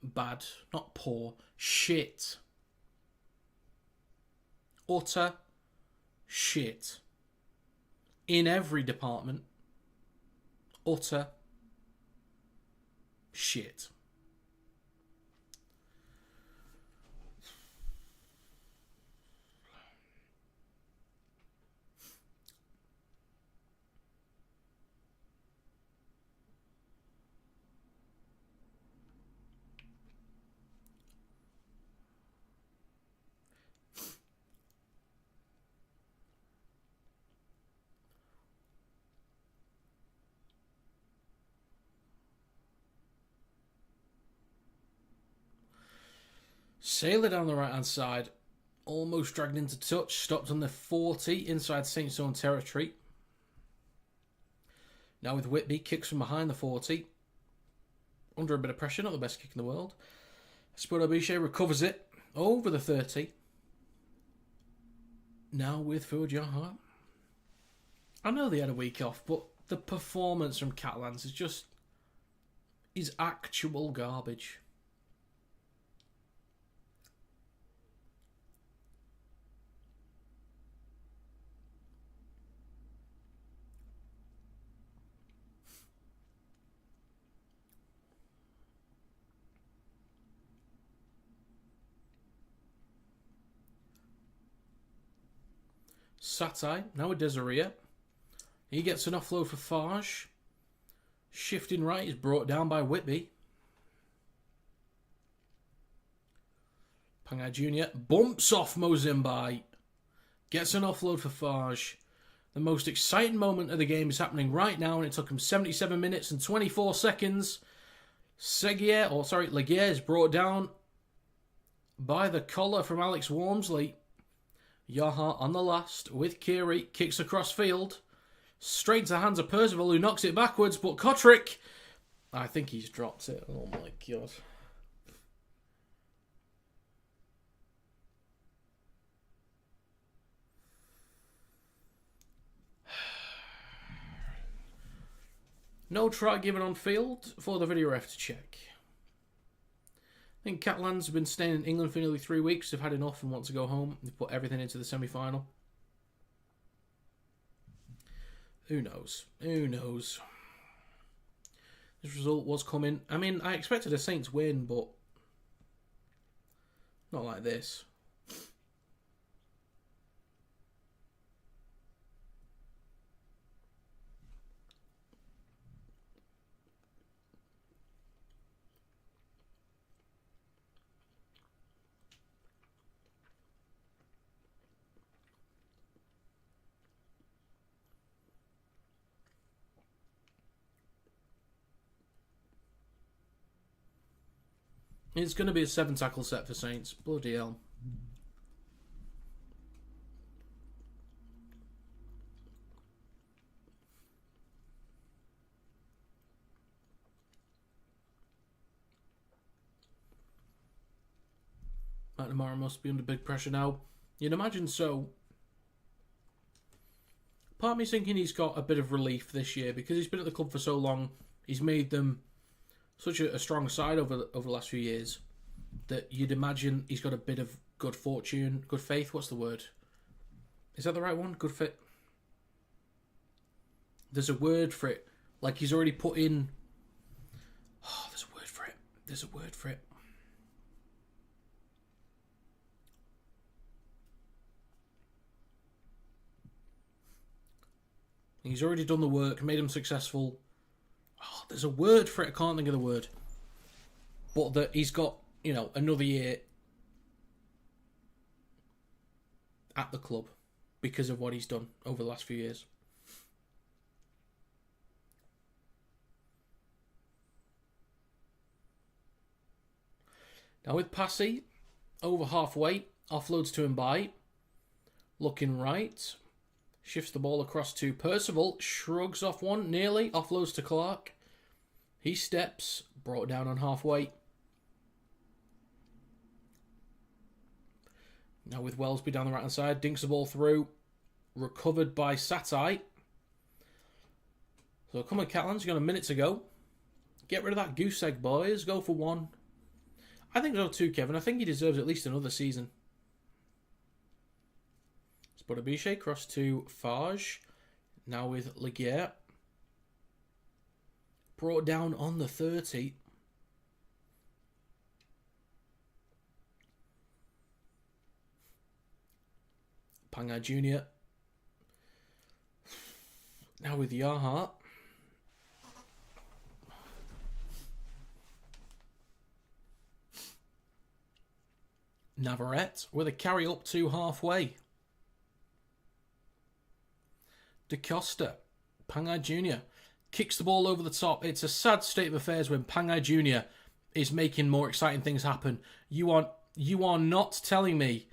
Speaker 1: bad, not poor, shit. Utter shit. In every department, utter shit. Sailor down the right-hand side. Almost dragged into touch. Stopped on the 40 inside Saints' own territory. Now with Whitby. Kicks from behind the 40. Under a bit of pressure. Not the best kick in the world. Spodobische recovers it. Over the 30. Now with Fujiaha. I know they had a week off, but the performance from Catalans is just... is actual garbage. Satai, now with Desaria. He gets an offload for Farge. Shifting right is brought down by Whitby. Pangai Jr. bumps off Mozambique. Gets an offload for Farge. The most exciting moment of the game is happening right now, and it took him 77 minutes and 24 seconds. Legier is brought down by the collar from Alex Wormsley. Yaha on the last with Kiri. Kicks across field. Straight to the hands of Percival, who knocks it backwards, but Kotrick... I think he's dropped it. Oh my god. No try given on field for the video ref to check. I think Catalans have been staying in England for nearly 3 weeks. They've had enough and want to go home. They've put everything into the semi-final. Who knows? Who knows? This result was coming. I mean, I expected a Saints win, but not like this. It's going to be a 7-tackle set for Saints. Bloody hell. McNamara must be under big pressure now. You'd imagine so. Part of me's thinking he's got a bit of relief this year because he's been at the club for so long. He's made them such a strong side over the last few years that you'd imagine he's got a bit of good fortune, good faith. What's the word? Is that the right one? Good fit. There's a word for it. Like he's already put in. Oh, there's a word for it. There's a word for it. He's already done the work, made him successful. Oh, there's a word for it. I can't think of the word. But that he's got, you know, another year at the club because of what he's done over the last few years. Now with Passy, over halfway, offloads to Mbai. Looking right. Shifts the ball across to Percival. Shrugs off one, nearly. Offloads to Clark. He steps. Brought down on halfway. Now with Wellesby down the right-hand side. Dinks the ball through. Recovered by Satai. So come on, Catalans. You've got a minute to go. Get rid of that goose egg, boys. Go for one. I think so too, Kevin. I think he deserves at least another season. Spodabiche cross to Farge. Now with Leguer. Brought down on the 30. Pangai Jr. Now with Yarhart. Navarrete with a carry up to halfway. DaCosta. Pangai Jr. kicks the ball over the top. It's a sad state of affairs when Pangai Jr. is making more exciting things happen. You are not telling me.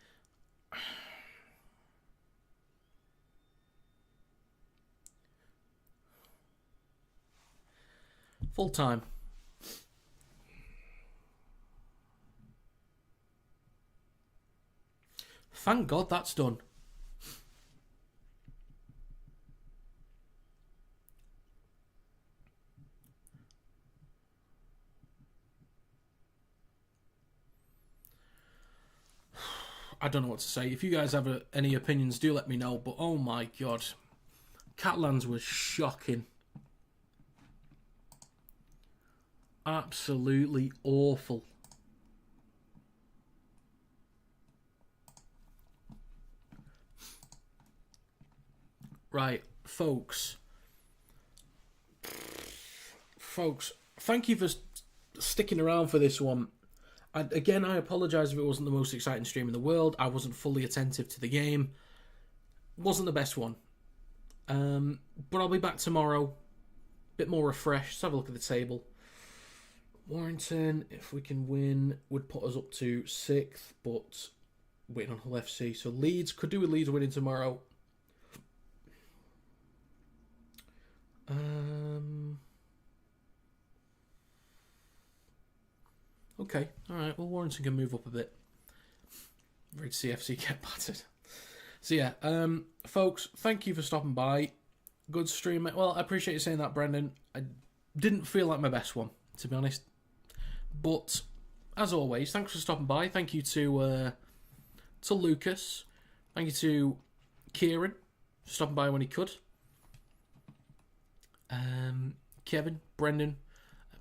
Speaker 1: Full time. Thank God that's done. I don't know what to say. If you guys have any opinions, do let me know. But oh my God. Catalans was shocking. Absolutely awful. Right, folks. Thank you for sticking around for this one. Again, I apologise if it wasn't the most exciting stream in the world. I wasn't fully attentive to the game. Wasn't the best one. But I'll be back tomorrow. Bit more refreshed. Let's have a look at the table. Warrington, if we can win, would put us up to 6th, but waiting on Hull FC. So Leeds, could do with Leeds winning tomorrow. Okay, alright, well Warrington can move up a bit. Ready to see FC get battered. So yeah, folks, thank you for stopping by. Good stream. Well, I appreciate you saying that, Brendan. I didn't feel like my best one, to be honest. But, as always, thanks for stopping by. Thank you to Lucas. Thank you to Kieran for stopping by when he could. Kevin, Brendan,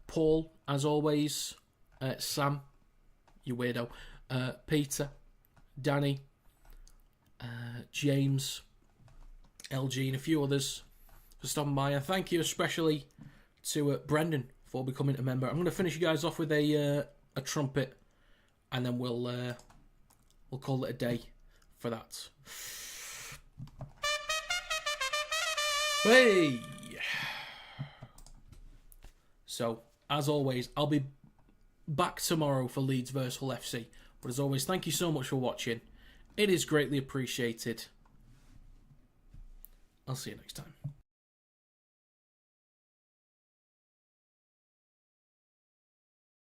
Speaker 1: Paul, as always. Sam, you weirdo. Peter, Danny, James, LG, and a few others for stopping by. And thank you especially to Brendan for becoming a member. I'm going to finish you guys off with a trumpet, and then we'll call it a day for that. Hey! So, as always, I'll be back tomorrow for Leeds vs Hull FC. But as always, thank you so much for watching. It is greatly appreciated. I'll see you next time.